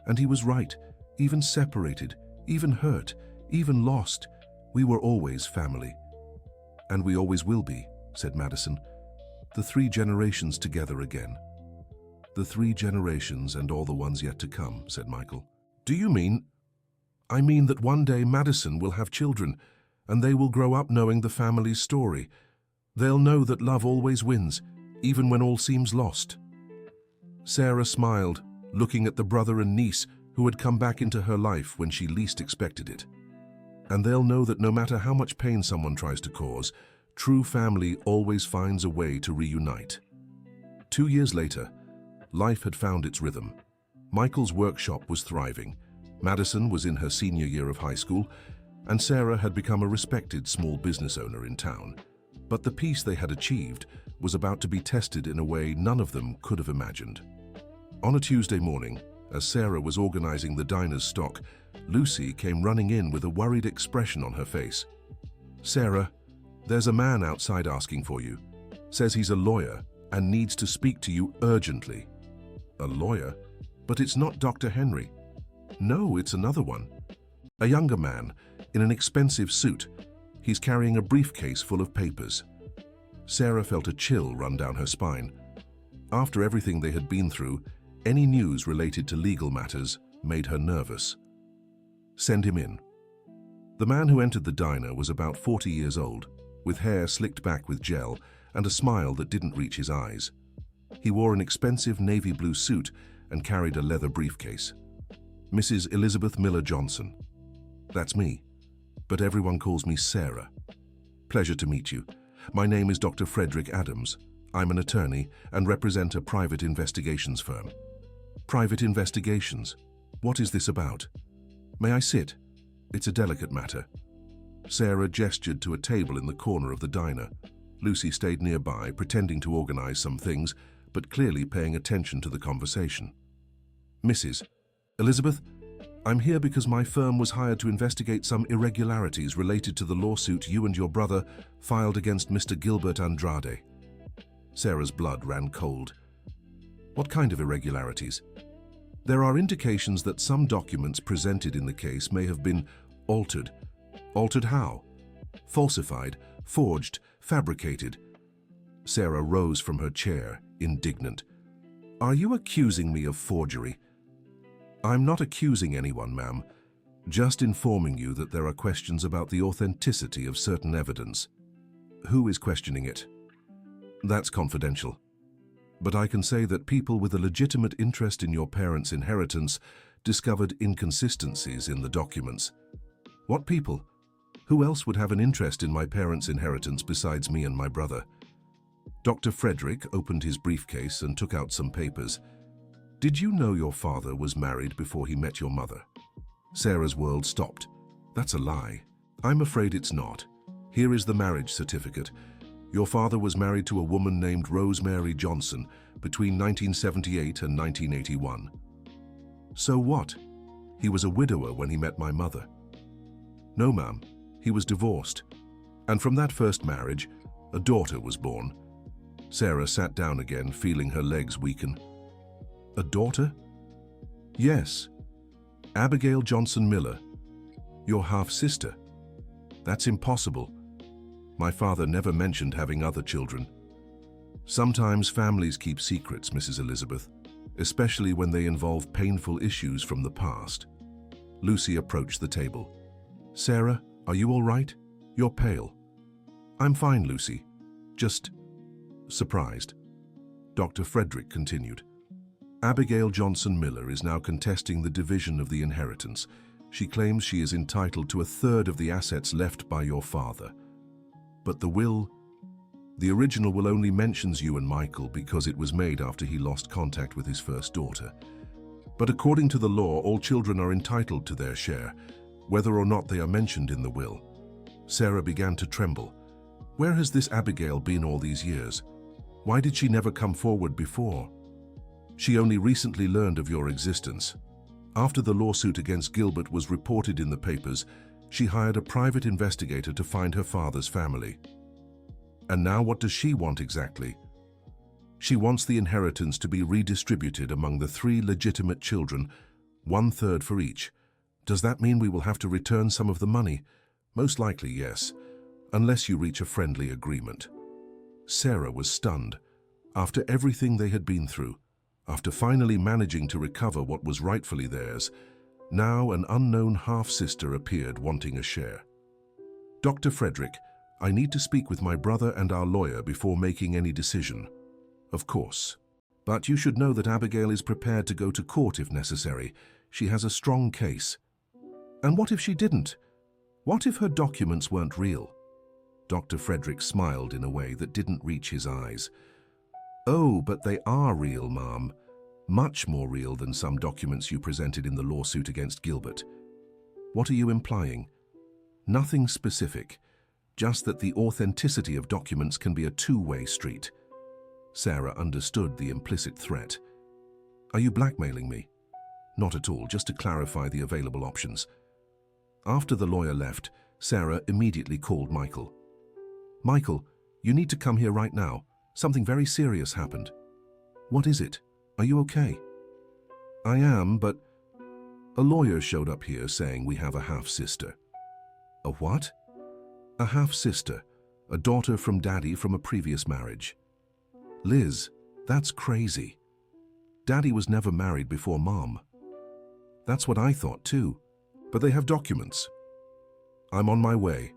And he was right. Even separated, even hurt, even lost, we were always family. "And we always will be," said Madison. "The 3 generations together again." "The 3 generations and all the ones yet to come," said Michael. "Do you mean—" "I mean that one day Madison will have children, and they will grow up knowing the family's story. They'll know that love always wins, even when all seems lost." Sarah smiled, looking at the brother and niece who had come back into her life when she least expected it. "And they'll know that no matter how much pain someone tries to cause, true family always finds a way to reunite." 2 years later, life had found its rhythm. Michael's workshop was thriving. Madison was in her senior year of high school, and Sarah had become a respected small business owner in town. But the peace they had achieved was about to be tested in a way none of them could have imagined. On a Tuesday morning, as Sarah was organizing the diner's stock, Lucy came running in with a worried expression on her face. "Sarah, there's a man outside asking for you. Says he's a lawyer and needs to speak to you urgently." "A lawyer? But it's not Dr. Henry." "No, it's another one. A younger man, in an expensive suit. He's carrying a briefcase full of papers." Sarah felt a chill run down her spine. After everything they had been through, any news related to legal matters made her nervous. "Send him in." The man who entered the diner was about 40 years old, with hair slicked back with gel and a smile that didn't reach his eyes. He wore an expensive navy blue suit and carried a leather briefcase. "Mrs. Elizabeth Miller Johnson." "That's me, but everyone calls me Sarah." "Pleasure to meet you. My name is Dr. Frederick Adams. I'm an attorney and represent a private investigations firm." "Private investigations? What is this about?" "May I sit? It's a delicate matter." Sarah gestured to a table in the corner of the diner. Lucy stayed nearby, pretending to organize some things, but clearly paying attention to the conversation. "Mrs. Elizabeth, I'm here because my firm was hired to investigate some irregularities related to the lawsuit you and your brother filed against Mr. Gilbert Andrade." Sarah's blood ran cold. "What kind of irregularities?" "There are indications that some documents presented in the case may have been altered." "Altered how?" "Falsified, forged, fabricated." Sarah rose from her chair, indignant. "Are you accusing me of forgery?" "I'm not accusing anyone, ma'am. Just informing you that there are questions about the authenticity of certain evidence." "Who is questioning it?" "That's confidential. But I can say that people with a legitimate interest in your parents' inheritance discovered inconsistencies in the documents." "What people? Who else would have an interest in my parents' inheritance besides me and my brother?" Dr. Frederick opened his briefcase and took out some papers. "Did you know your father was married before he met your mother?" Sarah's world stopped. "That's a lie." I'm afraid it's not. Here is the marriage certificate. Your father was married to a woman named Rosemary Johnson between 1978 and 1981. So what? He was a widower when he met my mother. No, ma'am. He was divorced. And from that first marriage, a daughter was born. Sarah sat down again, feeling her legs weaken. A daughter? Yes. Abigail Johnson Miller. Your half-sister. That's impossible. My father never mentioned having other children. Sometimes families keep secrets, Mrs. Elizabeth, especially when they involve painful issues from the past. Lucy approached the table. Sarah, are you all right? You're pale. I'm fine, Lucy. Just surprised. Dr. Frederick continued. Abigail Johnson Miller is now contesting the division of the inheritance. She claims she is entitled to a third of the assets left by your father. But the original will only mentions you and Michael because it was made after he lost contact with his first daughter. But according to the law, all children are entitled to their share, whether or not they are mentioned in the will. Sarah began to tremble. Where has this Abigail been all these years? Why did she never come forward before? She only recently learned of your existence. After the lawsuit against Gilbert was reported in the papers, she hired a private investigator to find her father's family. And now what does she want exactly? She wants the inheritance to be redistributed among the 3 legitimate children, 1/3 for each. Does that mean we will have to return some of the money? Most likely, yes, unless you reach a friendly agreement. Sarah was stunned. After everything they had been through, after finally managing to recover what was rightfully theirs, now an unknown half-sister appeared wanting a share. Dr. Frederick, I need to speak with my brother and our lawyer before making any decision. Of course. But you should know that Abigail is prepared to go to court if necessary. She has a strong case. And what if she didn't? What if her documents weren't real? Dr. Frederick smiled in a way that didn't reach his eyes. Oh, but they are real, ma'am. Much more real than some documents you presented in the lawsuit against Gilbert. What are you implying? Nothing specific, just that the authenticity of documents can be a two-way street. Sarah understood the implicit threat. Are you blackmailing me? Not at all, just to clarify the available options. After the lawyer left, Sarah immediately called Michael. Michael, you need to come here right now. Something very serious happened. What is it? Are you okay? I am, but a lawyer showed up here saying we have a half-sister. A what? A half-sister, a daughter from Daddy from a previous marriage. Liz, that's crazy. Daddy was never married before Mom. That's what I thought too, but they have documents. I'm on my way.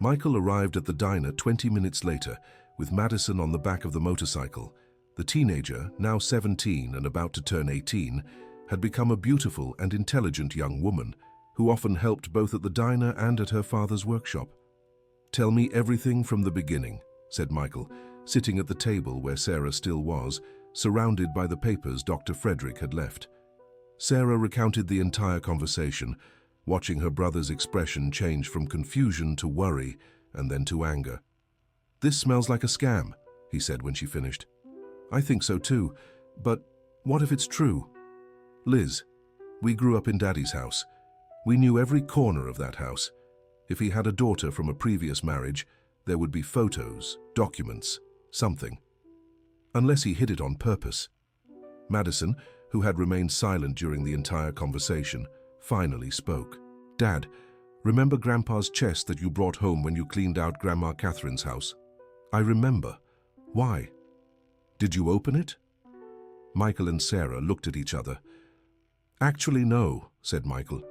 Michael arrived at the diner 20 minutes later with Madison on the back of the motorcycle. The teenager, now 17 and about to turn 18, had become a beautiful and intelligent young woman who often helped both at the diner and at her father's workshop. Tell me everything from the beginning, said Michael, sitting at the table where Sarah still was, surrounded by the papers Dr. Frederick had left. Sarah recounted the entire conversation, watching her brother's expression change from confusion to worry and then to anger. This smells like a scam, he said when she finished. I think so too, but what if it's true? Liz, we grew up in Daddy's house. We knew every corner of that house. If he had a daughter from a previous marriage, there would be photos, documents, something. Unless he hid it on purpose. Madison, who had remained silent during the entire conversation, finally spoke. Dad, remember Grandpa's chest that you brought home when you cleaned out Grandma Catherine's house? I remember. Why? Did you open it? Michael and Sarah looked at each other. Actually, no, said Michael.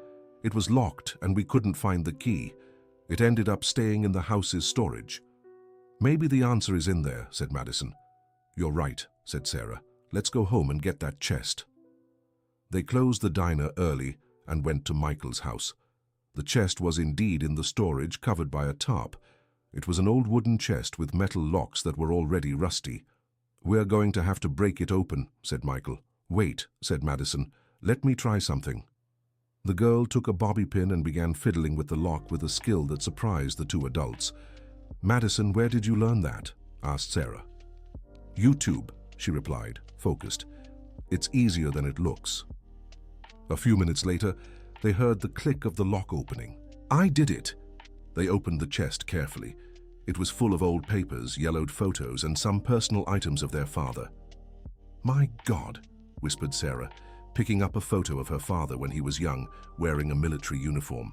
It was locked and we couldn't find the key. It ended up staying in the house's storage. Maybe the answer is in there, said Madison. You're right, said Sarah. Let's go home and get that chest. They closed the diner early and went to Michael's house. The chest was indeed in the storage, covered by a tarp. It was an old wooden chest with metal locks that were already rusty. We're going to have to break it open, said Michael. Wait, said Madison. Let me try something. The girl took a bobby pin and began fiddling with the lock with a skill that surprised the two adults. "Madison, where did you learn that?" asked Sarah. "YouTube," she replied, focused. "It's easier than it looks." A few minutes later, they heard the click of the lock opening. "I did it!" They opened the chest carefully. It was full of old papers, yellowed photos, and some personal items of their father. "My God," whispered Sarah, picking up a photo of her father when he was young, wearing a military uniform.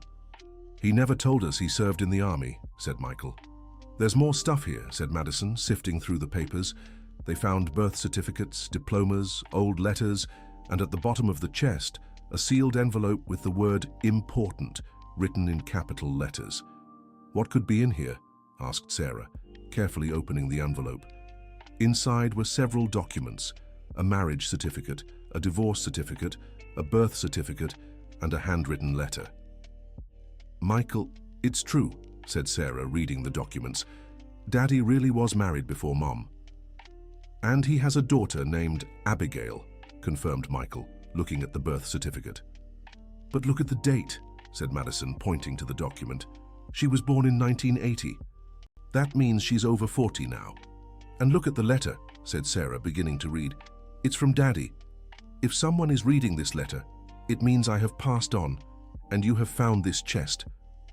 "He never told us he served in the army," said Michael. "There's more stuff here," said Madison, sifting through the papers. They found birth certificates, diplomas, old letters, and at the bottom of the chest, a sealed envelope with the word "important" written in capital letters. "What could be in here?" asked Sarah, carefully opening the envelope. Inside were several documents: a marriage certificate, a divorce certificate, a birth certificate, and a handwritten letter. "Michael, it's true," said Sarah, reading the documents. "Daddy really was married before Mom." "And he has a daughter named Abigail," confirmed Michael, looking at the birth certificate. "But look at the date," said Madison, pointing to the document. "She was born in 1980. That means she's over 40 now." "And look at the letter," said Sarah, beginning to read. "It's from Daddy. If someone is reading this letter, it means I have passed on, and you have found this chest.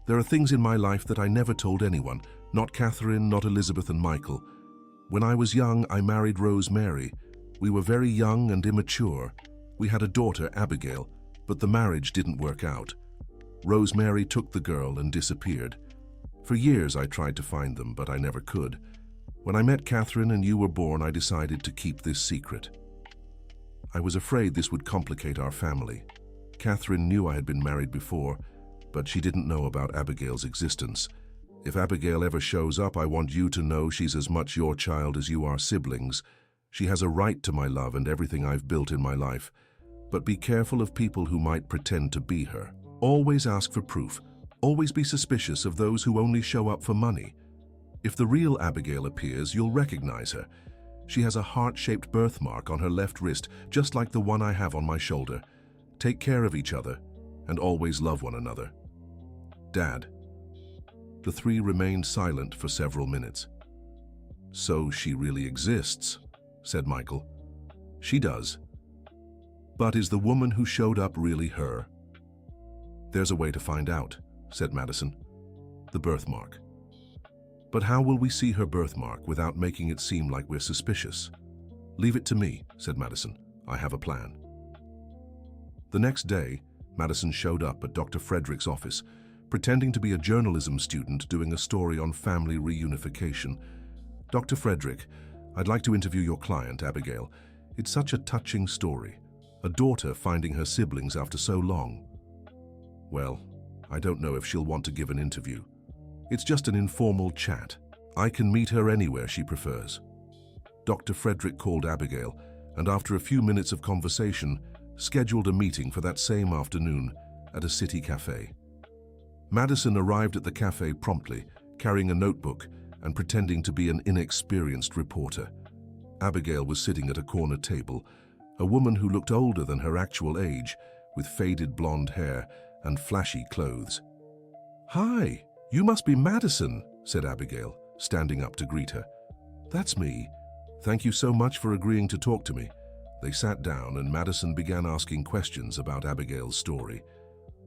There are things in my life that I never told anyone, not Catherine, not Elizabeth and Michael. When I was young, I married Rosemary. We were very young and immature. We had a daughter, Abigail, but the marriage didn't work out. Rosemary took the girl and disappeared. For years I tried to find them, but I never could. When I met Catherine and you were born, I decided to keep this secret. I was afraid this would complicate our family. Catherine knew I had been married before, but she didn't know about Abigail's existence. If Abigail ever shows up, I want you to know she's as much your child as you are siblings. She has a right to my love and everything I've built in my life. But be careful of people who might pretend to be her. Always ask for proof. Always be suspicious of those who only show up for money. If the real Abigail appears, you'll recognize her. She has a heart-shaped birthmark on her left wrist, just like the one I have on my shoulder. Take care of each other, and always love one another. Dad." The three remained silent for several minutes. "So she really exists," said Michael. "She does. But is the woman who showed up really her?" "There's a way to find out," said Madison. "The birthmark." "But how will we see her birthmark without making it seem like we're suspicious?" "Leave it to me," said Madison. "I have a plan." The next day, Madison showed up at Dr. Frederick's office, pretending to be a journalism student doing a story on family reunification. "Dr. Frederick, I'd like to interview your client, Abigail. It's such a touching story. A daughter finding her siblings after so long." "Well, I don't know if she'll want to give an interview. It's just an informal chat. I can meet her anywhere she prefers." Dr. Frederick called Abigail, and after a few minutes of conversation, scheduled a meeting for that same afternoon at a city cafe. Madison arrived at the cafe promptly, carrying a notebook and pretending to be an inexperienced reporter. Abigail was sitting at a corner table, a woman who looked older than her actual age, with faded blonde hair and flashy clothes. "Hi, you must be Madison," said Abigail, standing up to greet her. "That's me. Thank you so much for agreeing to talk to me." They sat down and Madison began asking questions about Abigail's story.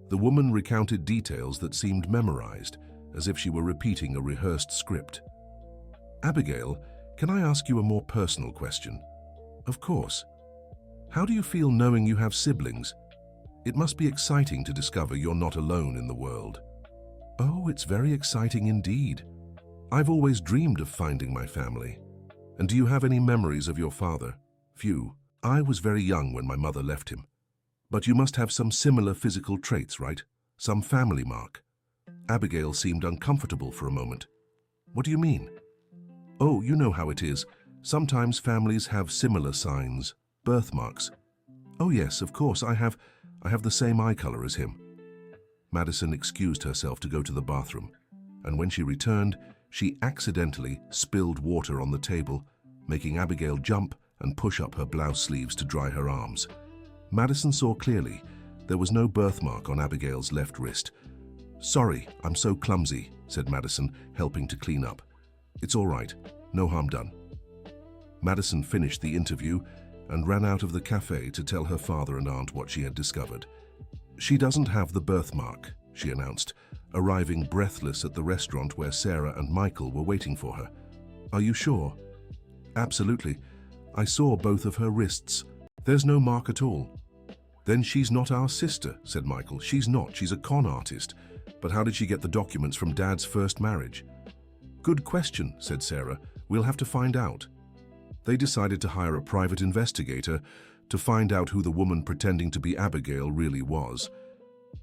The woman recounted details that seemed memorized, as if she were repeating a rehearsed script. "Abigail, can I ask you a more personal question?" "Of course." "How do you feel knowing you have siblings? It must be exciting to discover you're not alone in the world." "Oh, it's very exciting indeed. I've always dreamed of finding my family." "And do you have any memories of your father?" "Few. I was very young when my mother left him." "But you must have some similar physical traits, right? Some family mark?" Abigail seemed uncomfortable for a moment. "What do you mean?" "Oh, you know how it is. Sometimes families have similar signs, birthmarks." "Oh yes, of course, I have the same eye color as him." Madison excused herself to go to the bathroom, and when she returned, she accidentally spilled water on the table, making Abigail jump and push up her blouse sleeves to dry her arms. Madison saw clearly There was no birthmark on Abigail's left wrist. "Sorry, I'm so clumsy," said Madison, helping to clean up. "It's all right. No harm done." Madison finished the interview and ran out of the cafe to tell her father and aunt what she had discovered. "She doesn't have the birthmark," she announced, arriving breathless at the restaurant where Sarah and Michael were waiting for her. "Are you sure?" "Absolutely. I saw both of her wrists. There's no mark at all." "Then she's not our sister," said Michael. "She's not. She's a con artist. But how did she get the documents from Dad's first marriage?" "Good question," said Sarah. "We'll have to find out." They decided to hire a private investigator to find out who the woman pretending to be Abigail really was.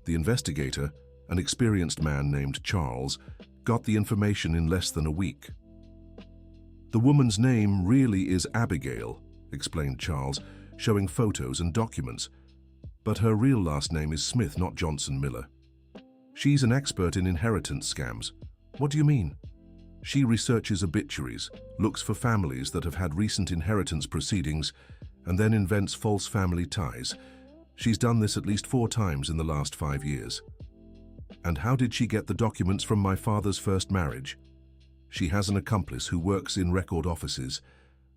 The investigator, an experienced man named Charles, got the information in less than a week. "The woman's name really is Abigail," explained Charles, showing photos and documents. "But her real last name is Smith, not Johnson Miller. She's an expert in inheritance scams." "What do you mean?" "She researches obituaries, looks for families that have had recent inheritance proceedings, and then invents false family ties. She's done this at least 4 times in the last 5 years." "And how did she get the documents from my father's first marriage?" "She has an accomplice who works in record offices.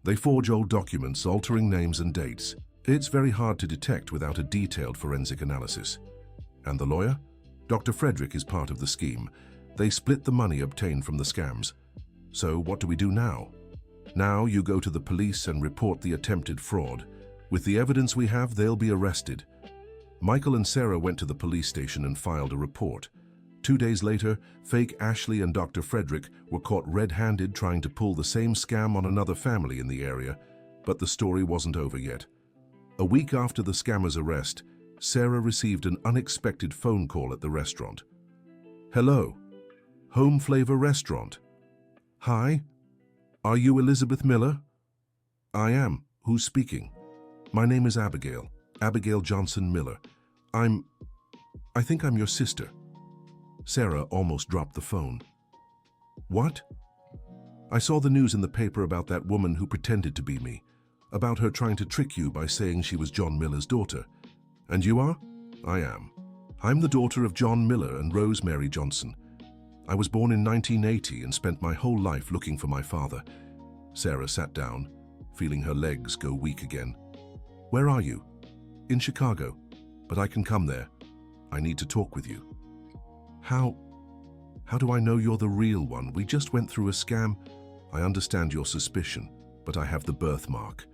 They forge old documents, altering names and dates. It's very hard to detect without a detailed forensic analysis." "And the lawyer?" "Dr. Frederick is part of the scheme. They split the money obtained from the scams. So what do we do now?" "Now you go to the police and report the attempted fraud. With the evidence we have, they'll be arrested." Michael and Sarah went to the police station and filed a report. 2 days later, fake Ashley and Dr. Frederick were caught red-handed trying to pull the same scam on another family in the area, but the story wasn't over yet. A week after the scammers' arrest, Sarah received an unexpected phone call at the restaurant. "Hello, Home Flavor Restaurant. Hi, are you Elizabeth Miller?" "I am. Who's speaking?" "My name is Abigail, Abigail Johnson Miller. I think I'm your sister." Sarah almost dropped the phone. "What?" "I saw the news in the paper about that woman who pretended to be me, about her trying to trick you by saying she was John Miller's daughter. And you are?" "I am. I'm the daughter of John Miller and Rosemary Johnson. I was born in 1980 and spent my whole life looking for my father." Sarah sat down, feeling her legs go weak again. "Where are you?" "In Chicago, but I can come there. I need to talk with you." How do I know you're the real one? We just went through a scam." "I understand your suspicion, but I have the birthmark,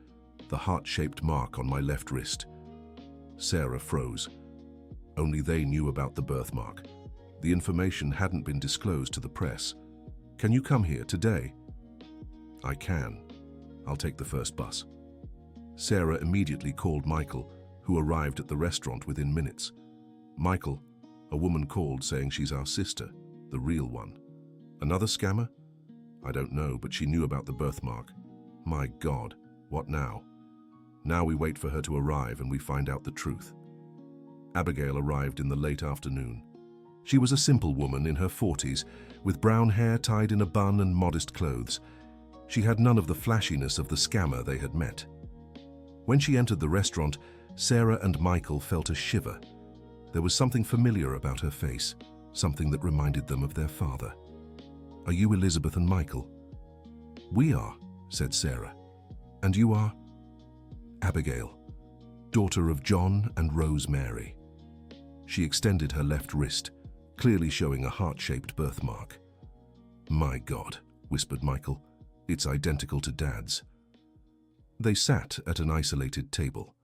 the heart-shaped mark on my left wrist." Sarah froze. Only they knew about the birthmark. The information hadn't been disclosed to the press. "Can you come here today?" "I can. I'll take the first bus." Sarah immediately called Michael, who arrived at the restaurant within minutes. "Michael, a woman called saying she's our sister, the real one." "Another scammer?" "I don't know, but she knew about the birthmark." "My God, what now?" "Now we wait for her to arrive and we find out the truth." Abigail arrived in the late afternoon. She was a simple woman in her 40s, with brown hair tied in a bun and modest clothes. She had none of the flashiness of the scammer they had met. When she entered the restaurant, Sarah and Michael felt a shiver. There was something familiar about her face, something that reminded them of their father. "Are you Elizabeth and Michael?" "We are," said Sarah. "And you are?" "Abigail, daughter of John and Rosemary." She extended her left wrist, clearly showing a heart-shaped birthmark. "My God," whispered Michael, "it's identical to Dad's." They sat at an isolated table.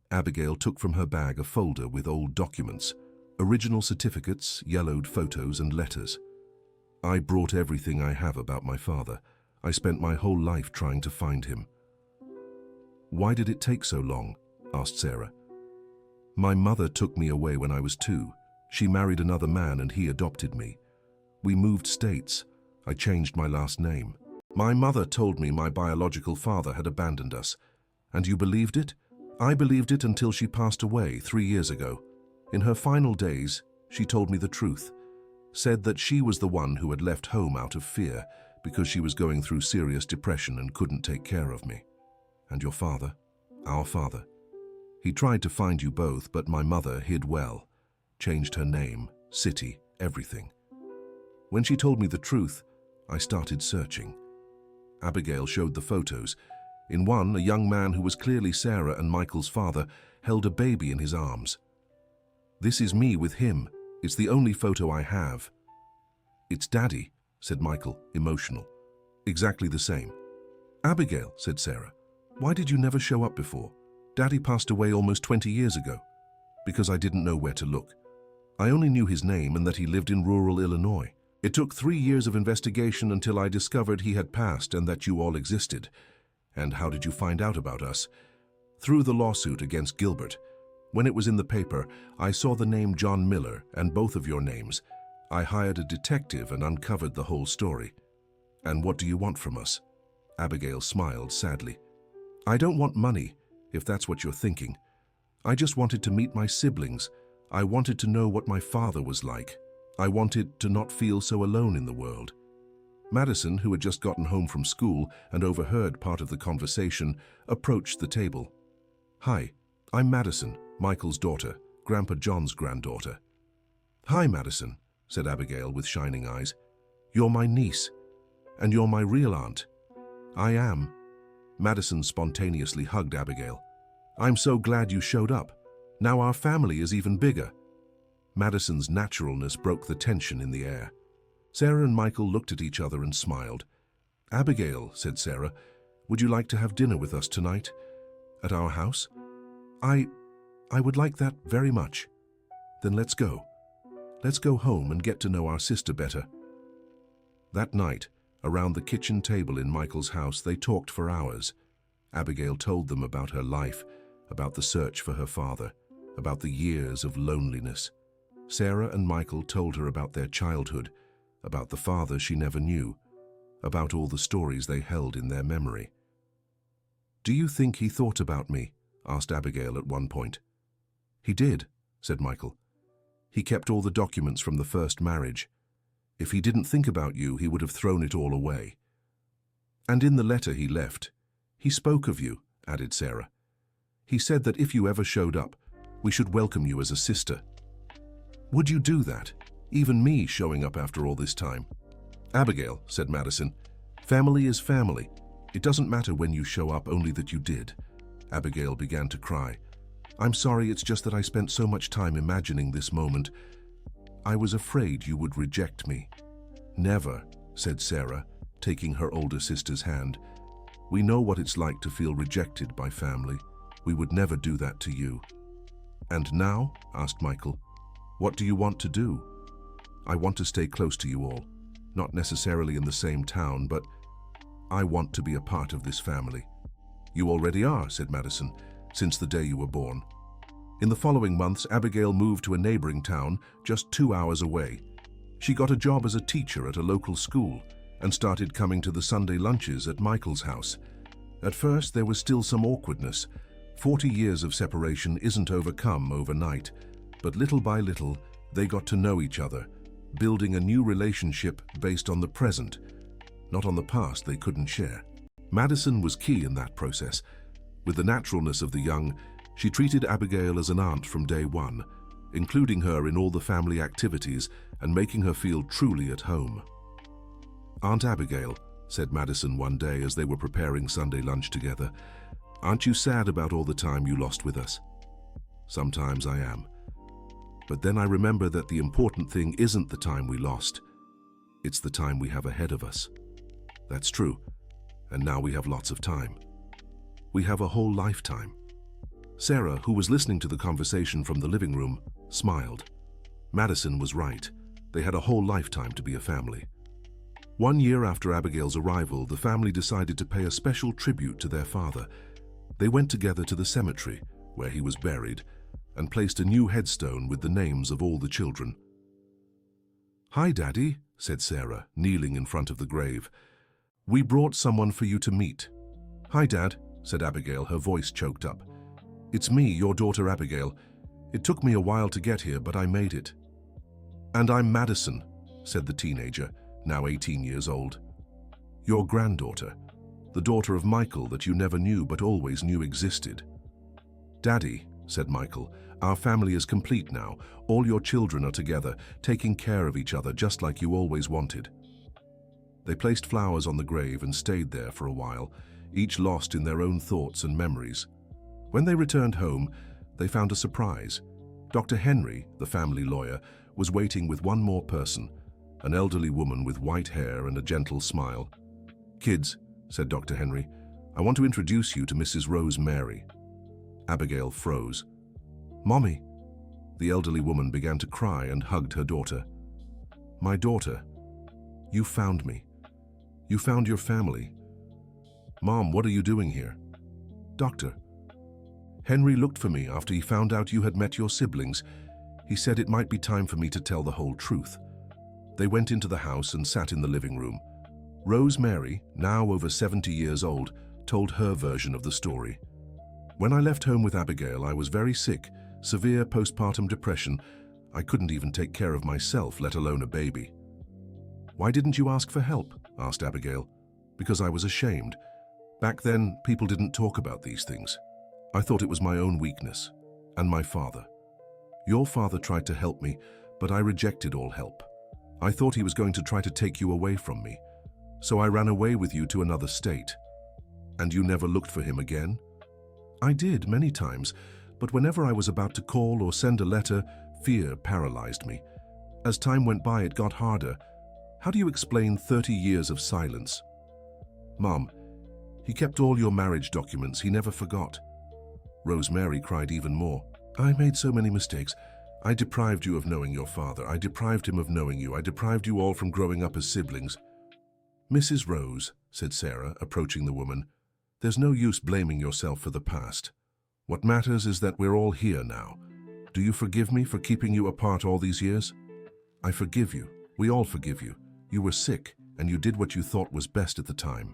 Abigail took from her bag a folder with old documents, original certificates, yellowed photos and letters. "I brought everything I have about my father. I spent my whole life trying to find him." "Why did it take so long?" asked Sarah. "My mother took me away when I was 2. She married another man and he adopted me. We moved states. I changed my last name. My mother told me my biological father had abandoned us. And you believed it?" "I believed it until she passed away 3 years ago. In her final days, she told me the truth. Said that she was the one who had left home out of fear because she was going through serious depression and couldn't take care of me." "And your father?" "Our father. He tried to find you both, but my mother hid well. Changed her name, city, everything. When she told me the truth, I started searching. Abigail showed the photos. In one, a young man who was clearly Sarah and Michael's father held a baby in his arms. This is me with him. It's the only photo I have. It's Daddy, said Michael, emotional. Exactly the same. Abigail, said Sarah, why did you never show up before? Daddy passed away almost 20 years ago. Because I didn't know where to look. I only knew his name and that he lived in rural Illinois. It took 3 years of investigation until I discovered he had passed and that you all existed. And how did you find out about us? Through the lawsuit against Gilbert. When it was in the paper, I saw the name John Miller and both of your names. I hired a detective and uncovered the whole story. And what do you want from us? Abigail smiled sadly. I don't want money, if that's what you're thinking. I just wanted to meet my siblings. I wanted to know what my father was like. I wanted to not feel so alone in the world. Madison, who had just gotten home from school and overheard part of the conversation, approached the table. Hi, I'm Madison, Michael's daughter, Grandpa John's granddaughter. Hi, Madison, said Abigail with shining eyes. You're my niece, and you're my real aunt. I am. Madison spontaneously hugged Abigail. I'm so glad you showed up. Now our family is even bigger. Madison's naturalness broke the tension in the air. Sarah and Michael looked at each other and smiled. Abigail, said Sarah, would you like to have dinner with us tonight? At our house? I would like that very much. Then let's go. Let's go home and get to know our sister better. That night, around the kitchen table in Michael's house, they talked for hours. Abigail told them about her life, about the search for her father, about the years of loneliness. Sarah and Michael told her about their childhood, about the father she never knew, about all the stories they held in their memory. Do you think he thought about me? Asked Abigail at one point. He did, said Michael. He kept all the documents from the first marriage. If he didn't think about you, he would have thrown it all away. And in the letter he left, he spoke of you, added Sarah. He said that if you ever showed up, we should welcome you as a sister. Would you do that, even me showing up after all this time? Abigail, said Madison, family is family. It doesn't matter when you show up, only that you did. Abigail began to cry. I'm sorry, it's just that I spent so much time imagining this moment. I was afraid you would reject me. Never, said Sarah, taking her older sister's hand. We know what it's like to feel rejected by family. We would never do that to you. And now, asked Michael, what do you want to do? I want to stay close to you all, not necessarily in the same town, but I want to be a part of this family. You already are, said Madison, since the day you were born. In the following months, Abigail moved to a neighboring town just 2 hours away. She got a job as a teacher at a local school and started coming to the Sunday lunches at Michael's house. At first, there was still some awkwardness. 40 years of separation isn't overcome overnight, but little by little, they got to know each other, building a new relationship based on the present, not on the past they couldn't share. Madison was key in that process. With the naturalness of the young, she treated Abigail as an aunt from day one, including her in all the family activities and making her feel truly at home. Aunt Abigail, said Madison one day as they were preparing Sunday lunch together, aren't you sad about all the time you lost with us? Sometimes I am. But then I remember that the important thing isn't the time we lost. It's the time we have ahead of us. That's true. And now we have lots of time. We have a whole lifetime. Sarah, who was listening to the conversation from the living room, smiled. Madison was right. They had a whole lifetime to be a family. 1 year after Abigail's arrival, the family decided to pay a special tribute to their father. They went together to the cemetery, where he was buried, and placed a new headstone with the names of all the children. Hi, Daddy, said Sarah, kneeling in front of the grave. We brought someone for you to meet. Hi, Dad, said Abigail, her voice choked up. It's me, your daughter Abigail. It took me a while to get here, but I made it. And I'm Madison, said the teenager, now 18 years old. Your granddaughter, the daughter of Michael that you never knew but always knew existed. "Daddy," said Michael, "our family is complete now. All your children are together, taking care of each other just like you always wanted." They placed flowers on the grave and stayed there for a while, each lost in their own thoughts and memories. When they returned home, they found a surprise. Dr. Henry, the family lawyer, was waiting with one more person, an elderly woman with white hair and a gentle smile. "Kids," said Dr. Henry, "I want to introduce you to Mrs. Rose Mary." Abigail froze. "Mommy." The elderly woman began to cry and hugged her daughter. "My daughter, you found me. You found your family. Mom, what are you doing here?" "Doctor, Henry looked for me after he found out you had met your siblings. He said it might be time for me to tell the whole truth." They went into the house and sat in the living room. Rose Mary, now over 70 years old, told her version of the story. "When I left home with Abigail, I was very sick, severe postpartum depression. I couldn't even take care of myself, let alone a baby." "Why didn't you ask for help?" asked Abigail. "Because I was ashamed. Back then, people didn't talk about these things. I thought it was my own weakness. And my father. Your father tried to help me, but I rejected all help. I thought he was going to try to take you away from me. So I ran away with you to another state." "And you never looked for him again?" "I did, many times, but whenever I was about to call or send a letter, fear paralyzed me. As time went by, it got harder. How do you explain 30 years of silence?" "Mom, he kept all your marriage documents. He never forgot." Rose Mary cried even more. "I made so many mistakes. I deprived you of knowing your father. I deprived him of knowing you. I deprived you all from growing up as siblings." "Mrs. Rose," said Sarah, approaching the woman, "there's no use blaming yourself for the past. What matters is that we're all here now. Do you forgive me for keeping you apart all these years?" "I forgive you. We all forgive you. You were sick, and you did what you thought was best at the time.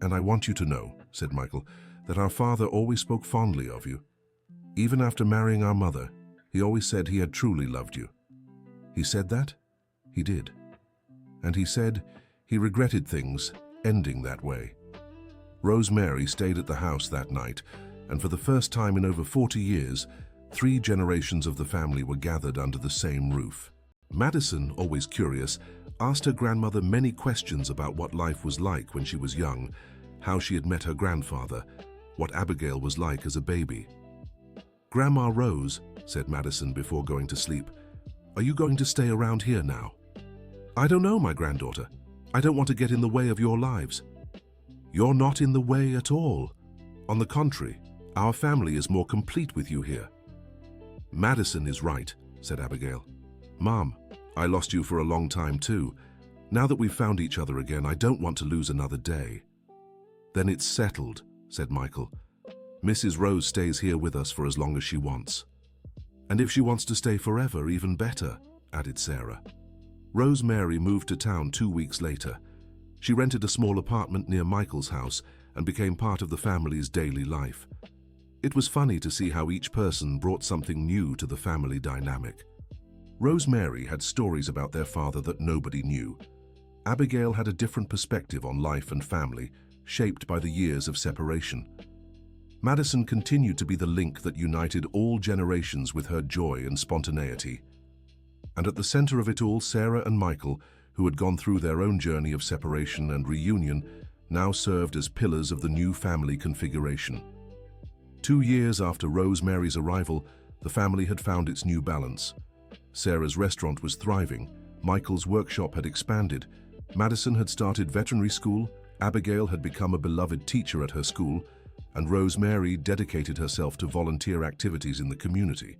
And I want you to know," said Michael, "that our father always spoke fondly of you. Even after marrying our mother, he always said he had truly loved you." "He said that?" "He did. And he said he regretted things ending that way." Rose Mary stayed at the house that night, and for the first time in over 40 years, 3 generations of the family were gathered under the same roof. Madison, always curious, asked her grandmother many questions about what life was like when she was young, how she had met her grandfather, what Abigail was like as a baby. "Grandma Rose," said Madison before going to sleep, "are you going to stay around here now?" "I don't know, my granddaughter. I don't want to get in the way of your lives." "You're not in the way at all. On the contrary, our family is more complete with you here." "Madison is right," said Abigail. "Mom, I lost you for a long time too. Now that we've found each other again, I don't want to lose another day." "Then it's settled," said Michael. "Mrs. Rose stays here with us for as long as she wants." "And if she wants to stay forever, even better," added Sarah. Rose Mary moved to town 2 weeks later. She rented a small apartment near Michael's house and became part of the family's daily life. It was funny to see how each person brought something new to the family dynamic. Rose Mary had stories about their father that nobody knew. Abigail had a different perspective on life and family, shaped by the years of separation. Madison continued to be the link that united all generations with her joy and spontaneity. And at the center of it all, Sarah and Michael, who had gone through their own journey of separation and reunion, now served as pillars of the new family configuration. 2 years after Rose Mary's arrival, the family had found its new balance. Sarah's restaurant was thriving, Michael's workshop had expanded, Madison had started veterinary school, Abigail had become a beloved teacher at her school, and Rose Mary dedicated herself to volunteer activities in the community.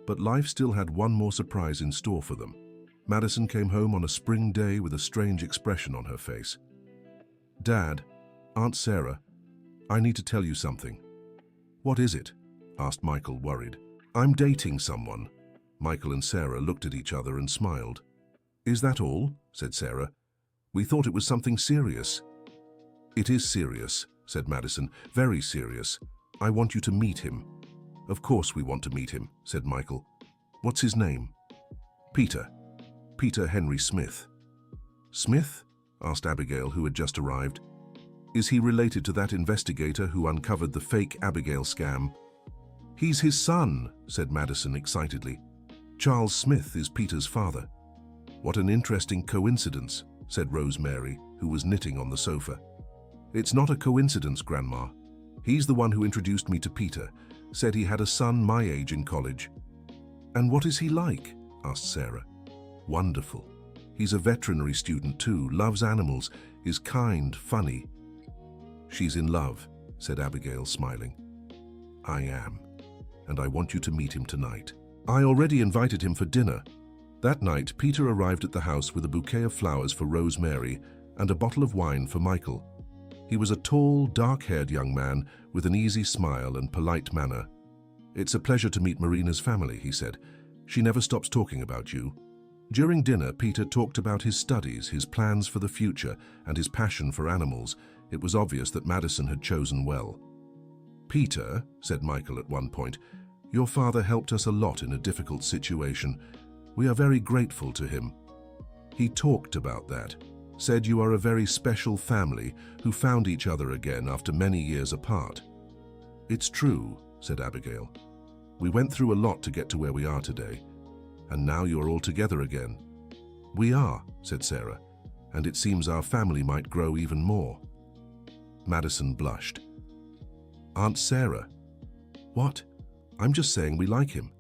But life still had one more surprise in store for them. Madison came home on a spring day with a strange expression on her face. "Dad, Aunt Sarah, I need to tell you something." "What is it?" asked Michael, worried. "I'm dating someone." Michael and Sarah looked at each other and smiled. "Is that all?" said Sarah. "We thought it was something serious." "It is serious," said Madison, "very serious. I want you to meet him." "Of course we want to meet him," said Michael. "What's his name?" "Peter. Peter Henry Smith." "Smith?" asked Abigail, who had just arrived. "Is he related to that investigator who uncovered the fake Abigail scam?" "He's his son," said Madison excitedly. "Charles Smith is Peter's father." "What an interesting coincidence," said Rosemary, who was knitting on the sofa. "It's not a coincidence, Grandma. He's the one who introduced me to Peter, said he had a son my age in college." "And what is he like?" asked Sarah. "Wonderful. He's a veterinary student too, loves animals, is kind, funny." "She's in love," said Abigail, smiling. "I am, and I want you to meet him tonight. I already invited him for dinner." That night, Peter arrived at the house with a bouquet of flowers for Rosemary and a bottle of wine for Michael. He was a tall, dark-haired young man with an easy smile and polite manner. "It's a pleasure to meet Marina's family," he said. "She never stops talking about you." During dinner, Peter talked about his studies, his plans for the future, and his passion for animals. It was obvious that Madison had chosen well. "Peter," said Michael at one point, "your father helped us a lot in a difficult situation. We are very grateful to him." He talked about that, said you are a very special family who found each other again after many years apart. "It's true," said Abigail. "We went through a lot to get to where we are today, and now you're all together again." "We are," said Sarah, "and it seems our family might grow even more." Madison blushed. "Aunt Sarah." "What? I'm just saying we like him."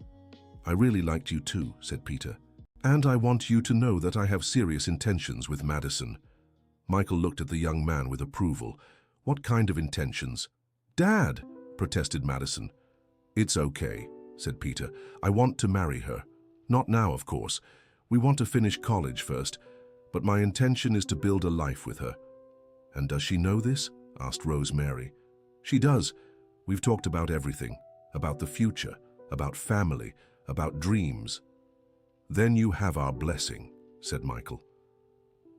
"I really liked you too," said Peter. "And I want you to know that I have serious intentions with Madison." Michael looked at the young man with approval. "What kind of intentions?" "Dad!" protested Madison. "It's okay," said Peter. "I want to marry her. Not now, of course. We want to finish college first, but my intention is to build a life with her." "And does she know this?" asked Rosemary. "She does. We've talked about everything, about the future, about family, about dreams." "Then you have our blessing," said Michael.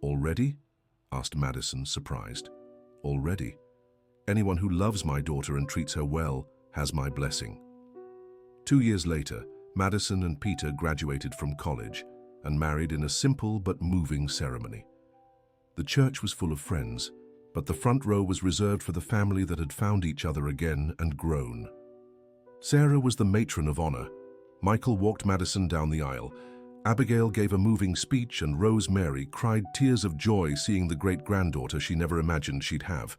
"Already?" asked Madison, surprised. "Already. Anyone who loves my daughter and treats her well has my blessing." 2 years later, Madison and Peter graduated from college and married in a simple but moving ceremony. The church was full of friends, but the front row was reserved for the family that had found each other again and grown. Sarah was the matron of honor. Michael walked Madison down the aisle. Abigail gave a moving speech, and Rosemary cried tears of joy seeing the great-granddaughter she never imagined she'd have.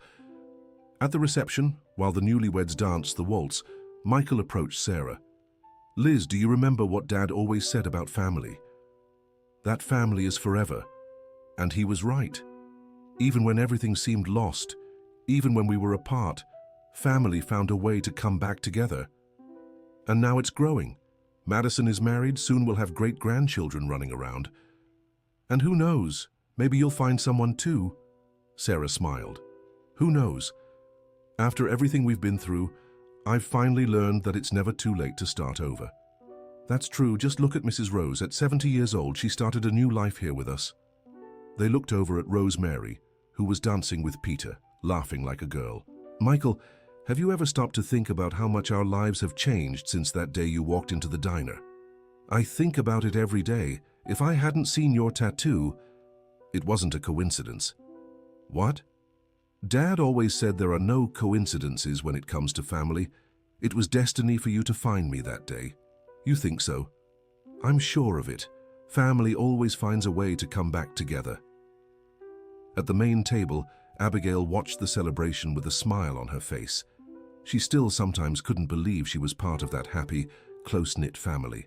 At the reception, while the newlyweds danced the waltz, Michael approached Sarah. "Liz, do you remember what Dad always said about family? That family is forever." And he was right. Even when everything seemed lost, even when we were apart, family found a way to come back together. And now it's growing. Madison is married, soon we'll have great-grandchildren running around. And who knows, maybe you'll find someone too. Sarah smiled. Who knows? After everything we've been through, I've finally learned that it's never too late to start over. That's true, just look at Mrs. Rose. At 70 years old, she started a new life here with us. They looked over at Rosemary, who was dancing with Peter, laughing like a girl. "Michael, have you ever stopped to think about how much our lives have changed since that day you walked into the diner?" "I think about it every day. If I hadn't seen your tattoo, it wasn't a coincidence." "What?" "Dad always said there are no coincidences when it comes to family. It was destiny for you to find me that day." "You think so?" "I'm sure of it. Family always finds a way to come back together." At the main table, Abigail watched the celebration with a smile on her face. She still sometimes couldn't believe she was part of that happy, close-knit family.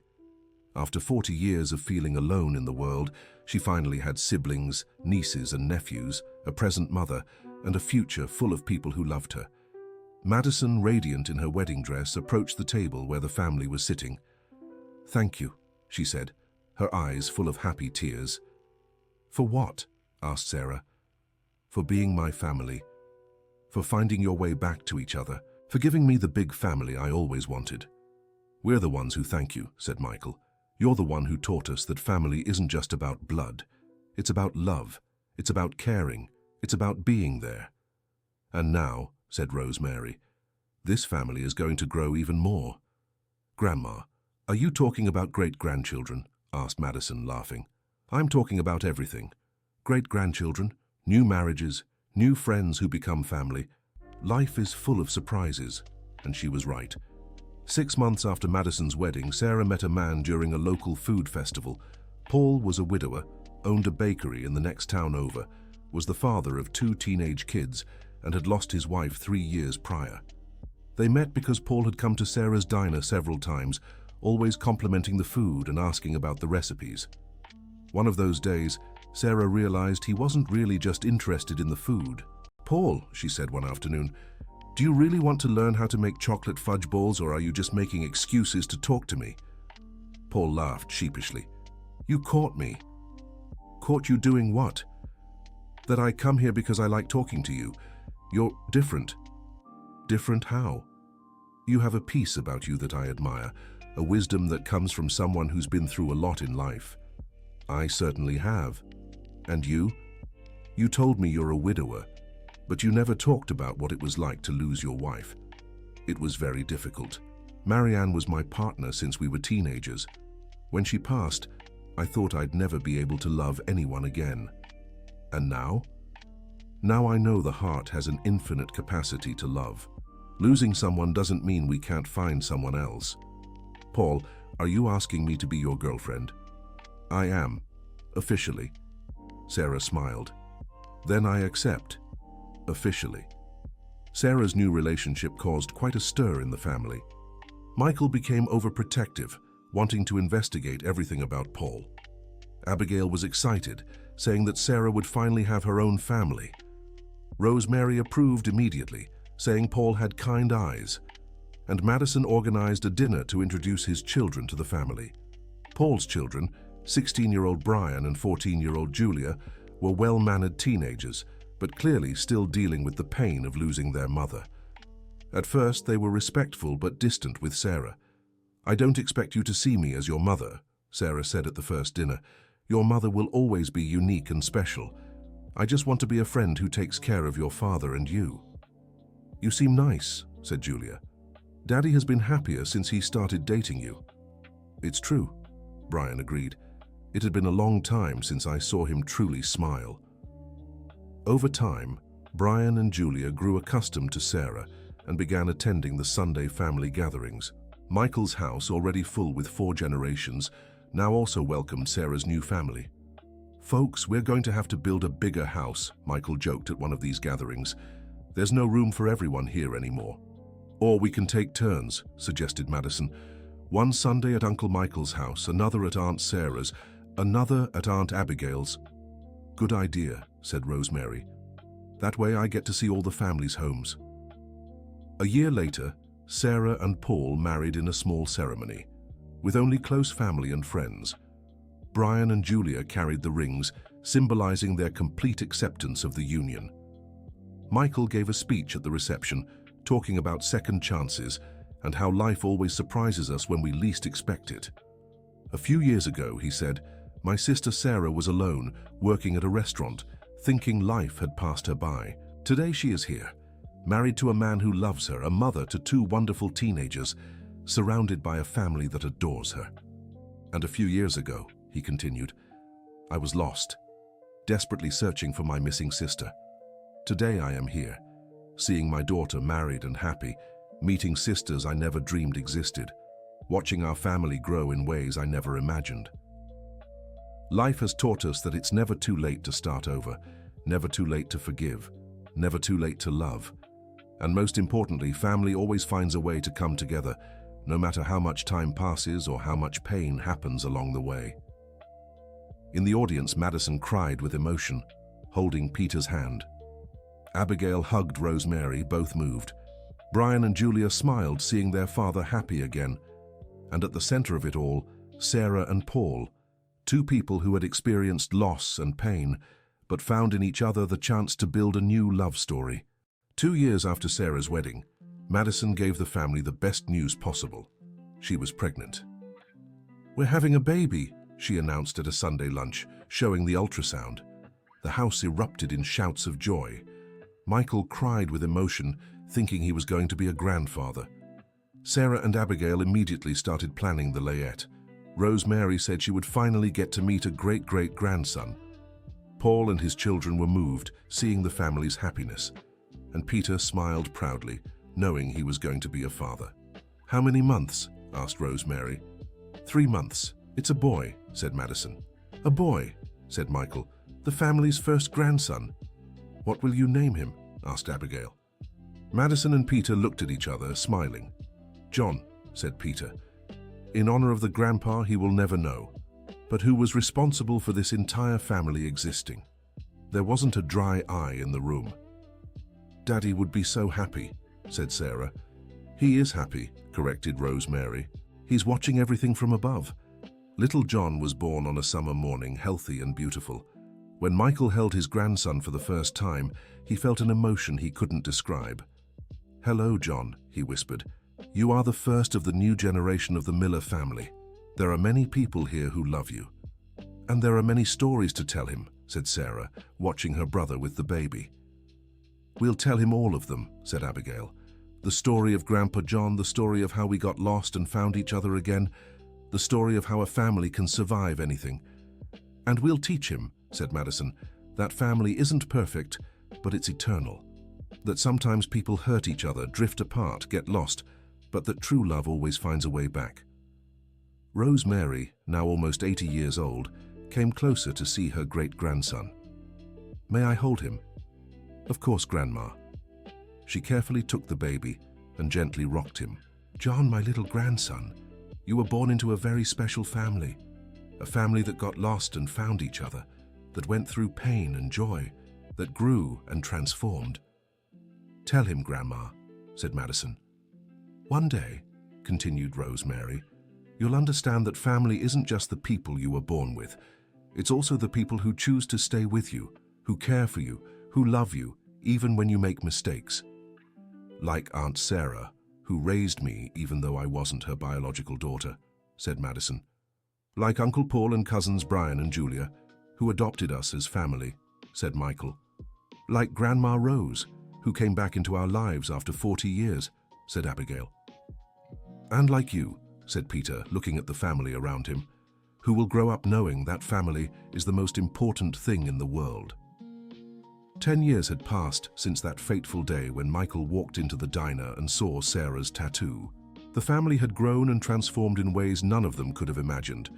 After 40 years of feeling alone in the world, she finally had siblings, nieces and nephews, a present mother, and a future full of people who loved her. Madison, radiant in her wedding dress, approached the table where the family was sitting. "Thank you," she said, her eyes full of happy tears. "For what?" asked Sarah. "For being my family. For finding your way back to each other. For giving me the big family I always wanted." "We're the ones who thank you," said Michael. "You're the one who taught us that family isn't just about blood. It's about love. It's about caring. It's about being there." "And now," said Rosemary, "this family is going to grow even more." "Grandma, are you talking about great-grandchildren?" asked Madison, laughing. "I'm talking about everything. Great-grandchildren, new marriages, new friends who become family. Life is full of surprises." And she was right. 6 months after Madison's wedding, Sarah met a man during a local food festival. Paul was a widower, owned a bakery in the next town over, was the father of 2 teenage kids, and had lost his wife 3 years prior. They met because Paul had come to Sarah's diner several times, always complimenting the food and asking about the recipes. One of those days, Sarah realized he wasn't really just interested in the food. "Paul," she said one afternoon, "do you really want to learn how to make chocolate fudge balls, or are you just making excuses to talk to me?" Paul laughed sheepishly. "You caught me." "Caught you doing what?" "That I come here because I like talking to you. You're different." "Different how?" "You have a peace about you that I admire, a wisdom that comes from someone who's been through a lot in life." "I certainly have." "And you? You told me you're a widower, but you never talked about what it was like to lose your wife." "It was very difficult. Marianne was my partner since we were teenagers. When she passed, I thought I'd never be able to love anyone again. And now? Now I know the heart has an infinite capacity to love. Losing someone doesn't mean we can't find someone else." "Paul, are you asking me to be your girlfriend?" "I am. Officially." Sarah smiled. "Then I accept. Officially." Sarah's new relationship caused quite a stir in the family. Michael became overprotective, wanting to investigate everything about Paul. Abigail was excited, saying that Sarah would finally have her own family. Rosemary approved immediately, saying Paul had kind eyes. And Madison organized a dinner to introduce his children to the family. Paul's children, 16-year-old Brian and 14-year-old Julia, were well-mannered teenagers, but clearly still dealing with the pain of losing their mother. At first, they were respectful but distant with Sarah. "I don't expect you to see me as your mother," Sarah said at the first dinner. "Your mother will always be unique and special. I just want to be a friend who takes care of your father and you." "You seem nice," said Julia. "Daddy has been happier since he started dating you." "It's true," Brian agreed. "It had been a long time since I saw him truly smile." Over time, Brian and Julia grew accustomed to Sarah and began attending the Sunday family gatherings. Michael's house, already full with 4 generations, now also welcomed Sarah's new family. "Folks, we're going to have to build a bigger house," Michael joked at one of these gatherings. "There's no room for everyone here anymore." "Or we can take turns," suggested Madison. "One Sunday at Uncle Michael's house, another at Aunt Sarah's, another at Aunt Abigail's." "Good idea," said Rosemary. "That way I get to see all the families' homes." A year later, Sarah and Paul married in a small ceremony, with only close family and friends. Brian and Julia carried the rings, symbolizing their complete acceptance of the union. Michael gave a speech at the reception, talking about second chances and how life always surprises us when we least expect it. "A few years ago," he said, "my sister Sarah was alone, working at a restaurant, thinking life had passed her by. Today she is here, married to a man who loves her, a mother to 2 wonderful teenagers, surrounded by a family that adores her. And a few years ago," he continued, "I was lost, desperately searching for my missing sister. Today I am here, seeing my daughter married and happy, meeting sisters I never dreamed existed, watching our family grow in ways I never imagined." Life has taught us that it's never too late to start over, never too late to forgive, never too late to love. And most importantly, family always finds a way to come together, no matter how much time passes or how much pain happens along the way. In the audience, Madison cried with emotion, holding Peter's hand. Abigail hugged Rosemary, both moved. Brian and Julia smiled, seeing their father happy again. And at the center of it all, Sarah and Paul, 2 people who had experienced loss and pain, but found in each other the chance to build a new love story. 2 years after Sarah's wedding, Madison gave the family the best news possible. She was pregnant. "We're having a baby," she announced at a Sunday lunch, showing the ultrasound. The house erupted in shouts of joy. Michael cried with emotion, thinking he was going to be a grandfather. Sarah and Abigail immediately started planning the layette. Rosemary said she would finally get to meet a great-great-grandson. Paul and his children were moved, seeing the family's happiness. And Peter smiled proudly, knowing he was going to be a father. How many months? Asked Rosemary. 3 months. It's a boy, said Madison. A boy, said Michael. The family's first grandson. What will you name him? Asked Abigail. Madison and Peter looked at each other, smiling. John, said Peter. In honor of the grandpa he will never know, but who was responsible for this entire family existing. There wasn't a dry eye in the room. Daddy would be so happy, said Sarah. He is happy, corrected Rosemary. He's watching everything from above. Little John was born on a summer morning, healthy and beautiful. When Michael held his grandson for the first time, he felt an emotion he couldn't describe. Hello, John, he whispered. You are the first of the new generation of the Miller family. There are many people here who love you. And there are many stories to tell him, said Sarah, watching her brother with the baby. We'll tell him all of them, said Abigail. The story of Grandpa John, the story of how we got lost and found each other again, the story of how a family can survive anything. And we'll teach him, said Madison, that family isn't perfect, but it's eternal. That sometimes people hurt each other, drift apart, get lost, but that true love always finds a way back. Rosemary, now almost 80 years old, came closer to see her great-grandson. May I hold him? Of course, Grandma. She carefully took the baby and gently rocked him. John, my little grandson, you were born into a very special family. A family that got lost and found each other, that went through pain and joy, that grew and transformed. Tell him, Grandma, said Madison. One day, continued Rosemary, you'll understand that family isn't just the people you were born with. It's also the people who choose to stay with you, who care for you, who love you, even when you make mistakes. Like Aunt Sarah, who raised me even though I wasn't her biological daughter, said Madison. Like Uncle Paul and cousins Brian and Julia, who adopted us as family, said Michael. Like Grandma Rose, who came back into our lives after 40 years, said Abigail. And like you, said Peter, looking at the family around him, who will grow up knowing that family is the most important thing in the world. 10 years had passed since that fateful day when Michael walked into the diner and saw Sarah's tattoo. The family had grown and transformed in ways none of them could have imagined.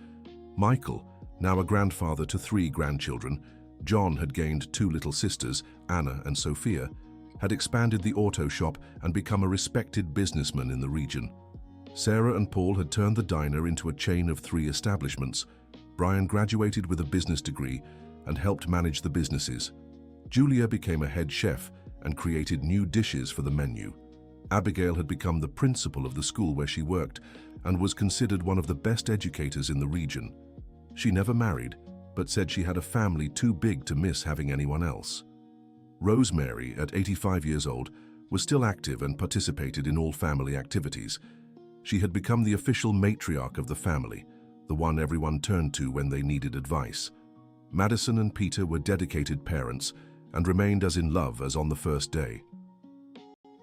Michael, now a grandfather to 3 grandchildren, John had gained 2 little sisters, Anna and Sophia, had expanded the auto shop and become a respected businessman in the region. Sarah and Paul had turned the diner into a chain of 3 establishments. Brian graduated with a business degree and helped manage the businesses. Julia became a head chef and created new dishes for the menu. Abigail had become the principal of the school where she worked and was considered one of the best educators in the region. She never married, but said she had a family too big to miss having anyone else. Rosemary, at 85 years old, was still active and participated in all family activities. She had become the official matriarch of the family, the one everyone turned to when they needed advice. Madison and Peter were dedicated parents and remained as in love as on the first day.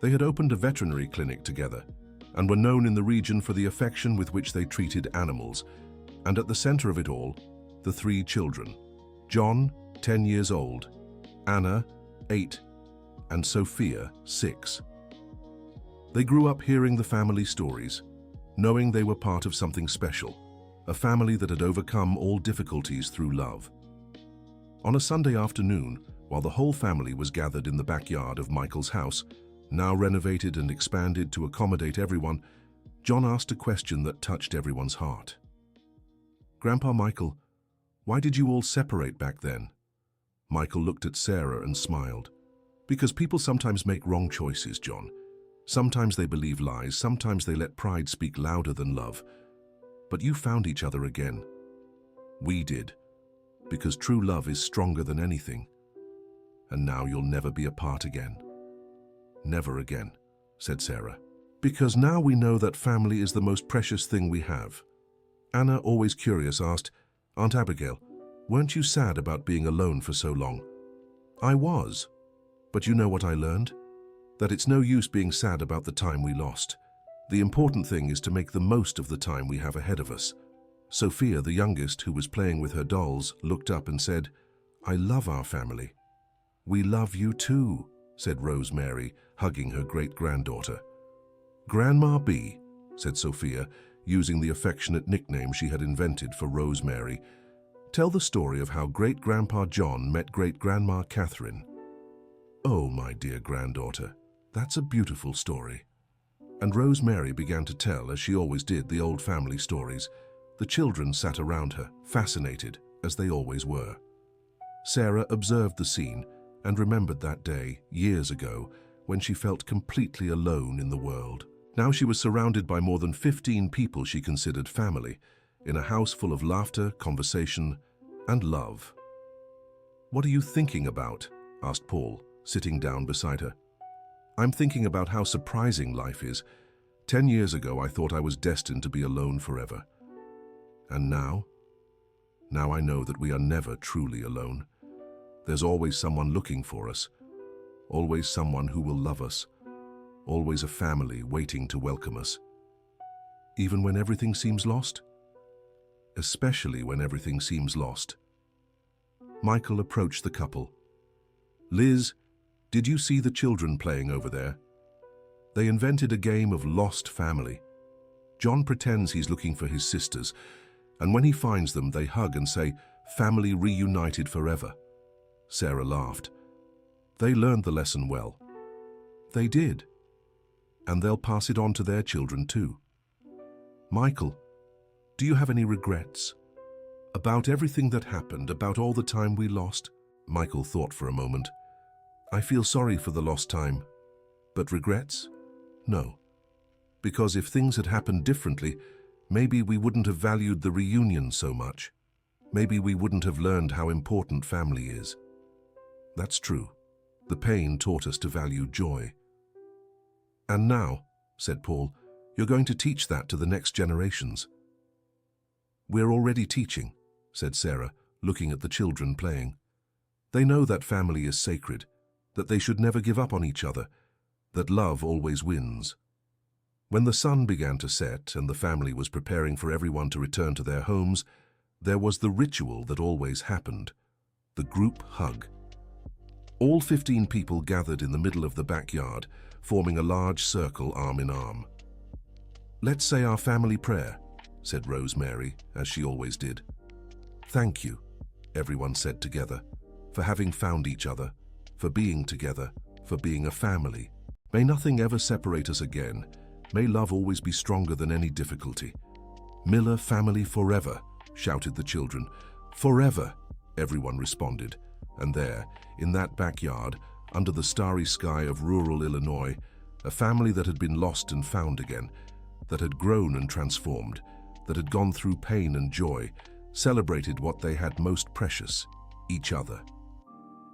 They had opened a veterinary clinic together and were known in the region for the affection with which they treated animals, and at the center of it all, the 3 children. John, 10 years old, Anna, 8, and Sophia, 6. They grew up hearing the family stories, knowing they were part of something special, a family that had overcome all difficulties through love. On a Sunday afternoon, while the whole family was gathered in the backyard of Michael's house, now renovated and expanded to accommodate everyone, John asked a question that touched everyone's heart. Grandpa Michael, why did you all separate back then? Michael looked at Sarah and smiled. Because people sometimes make wrong choices, John. Sometimes they believe lies, sometimes they let pride speak louder than love. But you found each other again. We did. Because true love is stronger than anything. And now you'll never be apart again. Never again, said Sarah. Because now we know that family is the most precious thing we have. Anna, always curious, asked, Aunt Abigail, weren't you sad about being alone for so long? I was. But you know what I learned? That it's no use being sad about the time we lost. The important thing is to make the most of the time we have ahead of us. Sophia, the youngest, who was playing with her dolls, looked up and said, I love our family. We love you too, said Rosemary, hugging her great-granddaughter. Grandma B, said Sophia, using the affectionate nickname she had invented for Rosemary. "Tell the story of how Great-Grandpa John met Great-Grandma Catherine." "Oh, my dear granddaughter, that's a beautiful story." And Rosemary began to tell, as she always did, the old family stories. The children sat around her, fascinated, as they always were. Sarah observed the scene and remembered that day, years ago, when she felt completely alone in the world. Now she was surrounded by more than 15 people she considered family, in a house full of laughter, conversation, and love. "What are you thinking about?" asked Paul, sitting down beside her. "I'm thinking about how surprising life is. 10 years ago, I thought I was destined to be alone forever. And now? Now I know that we are never truly alone. There's always someone looking for us, always someone who will love us, always a family waiting to welcome us. Even when everything seems lost? Especially when everything seems lost." Michael approached the couple. "Liz, did you see the children playing over there? They invented a game of lost family. John pretends he's looking for his sisters, and when he finds them, they hug and say, 'Family reunited forever.'" Sarah laughed. "They learned the lesson well." "They did. And they'll pass it on to their children too." "Michael, do you have any regrets? About everything that happened, about all the time we lost?" Michael thought for a moment. "I feel sorry for the lost time. But regrets? No. Because if things had happened differently, maybe we wouldn't have valued the reunion so much. Maybe we wouldn't have learned how important family is." "That's true. The pain taught us to value joy." "And now," said Paul, "you're going to teach that to the next generations." "We're already teaching," said Sarah, looking at the children playing. "They know that family is sacred, that they should never give up on each other, that love always wins." When the sun began to set and the family was preparing for everyone to return to their homes, there was the ritual that always happened, the group hug. All 15 people gathered in the middle of the backyard, forming a large circle arm in arm. "Let's say our family prayer," said Rosemary, as she always did. "Thank you," everyone said together, "for having found each other, for being together, for being a family. May nothing ever separate us again. May love always be stronger than any difficulty. Miller family forever," shouted the children. "Forever," everyone responded. And there, in that backyard, under the starry sky of rural Illinois, a family that had been lost and found again, that had grown and transformed, that had gone through pain and joy, celebrated what they had most precious, each other.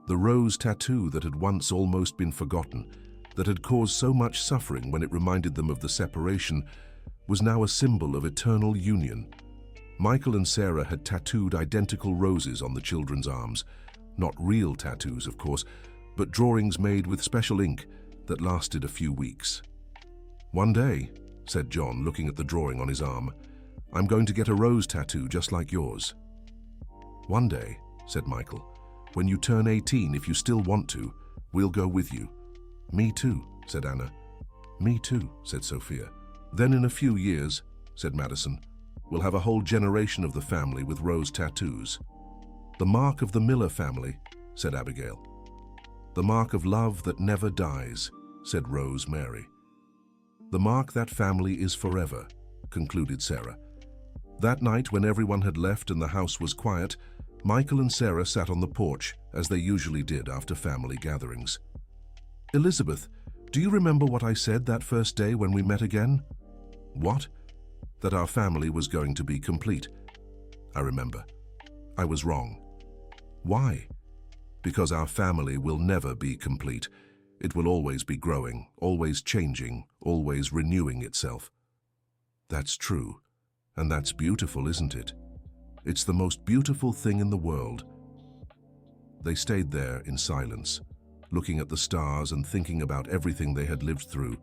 The rose tattoo that had once almost been forgotten, that had caused so much suffering when it reminded them of the separation, was now a symbol of eternal union. Michael and Sarah had tattooed identical roses on the children's arms. Not real tattoos, of course, but drawings made with special ink that lasted a few weeks. "One day," said John, looking at the drawing on his arm, "I'm going to get a rose tattoo just like yours." "One day," said Michael, "when you turn 18, if you still want to, we'll go with you." "Me too," said Anna. "Me too," said Sophia. "Then in a few years," said Madison, "we'll have a whole generation of the family with rose tattoos." "The mark of the Miller family," said Abigail. "The mark of love that never dies," said Rosemary. "The mark that family is forever," concluded Sarah. That night, when everyone had left and the house was quiet, Michael and Sarah sat on the porch, as they usually did after family gatherings. "Elizabeth, do you remember what I said that first day when we met again?" "What?" "That our family was going to be complete." "I remember. I was wrong." "Why?" "Because our family will never be complete. It will always be growing, always changing, always renewing itself." "That's true. And that's beautiful, isn't it? It's the most beautiful thing in the world." They stayed there in silence, looking at the stars and thinking about everything they had lived through,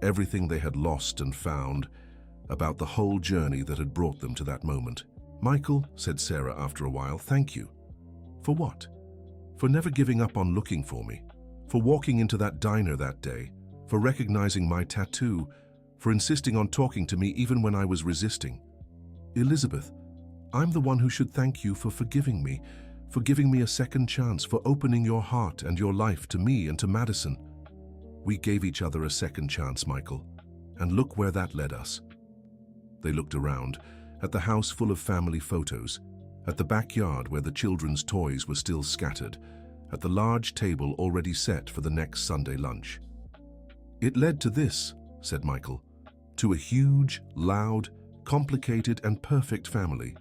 everything they had lost and found, about the whole journey that had brought them to that moment. "Michael," said Sarah after a while, "thank you." "For what?" "For never giving up on looking for me, for walking into that diner that day, for recognizing my tattoo, for insisting on talking to me even when I was resisting. Elizabeth, I'm the one who should thank you for forgiving me a second chance, for opening your heart and your life to me and to Madison. We gave each other a second chance, Michael, and look where that led us. They looked around, at the house full of family photos, at the backyard where the children's toys were still scattered, at the large table already set for the next Sunday lunch. It led to this, said Michael, to a huge, loud, complicated and perfect family.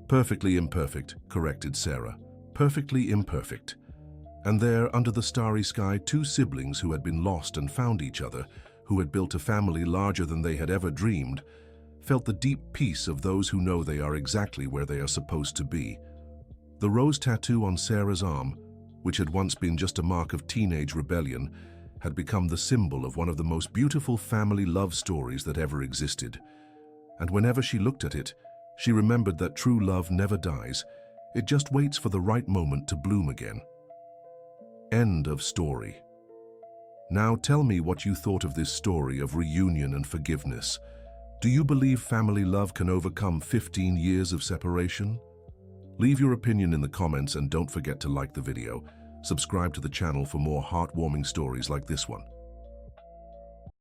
Perfectly imperfect, corrected Sarah. Perfectly imperfect. And there, under the starry sky, two siblings who had been lost and found each other, who had built a family larger than they had ever dreamed, felt the deep peace of those who know they are exactly where they are supposed to be. The rose tattoo on Sarah's arm, which had once been just a mark of teenage rebellion, had become the symbol of one of the most beautiful family love stories that ever existed. And whenever she looked at it, she remembered that true love never dies. It just waits for the right moment to bloom again. End of story. Now tell me what you thought of this story of reunion and forgiveness. Do you believe family love can overcome 15 years of separation? Leave your opinion in the comments and don't forget to like the video. Subscribe to the channel for more heartwarming stories like this one.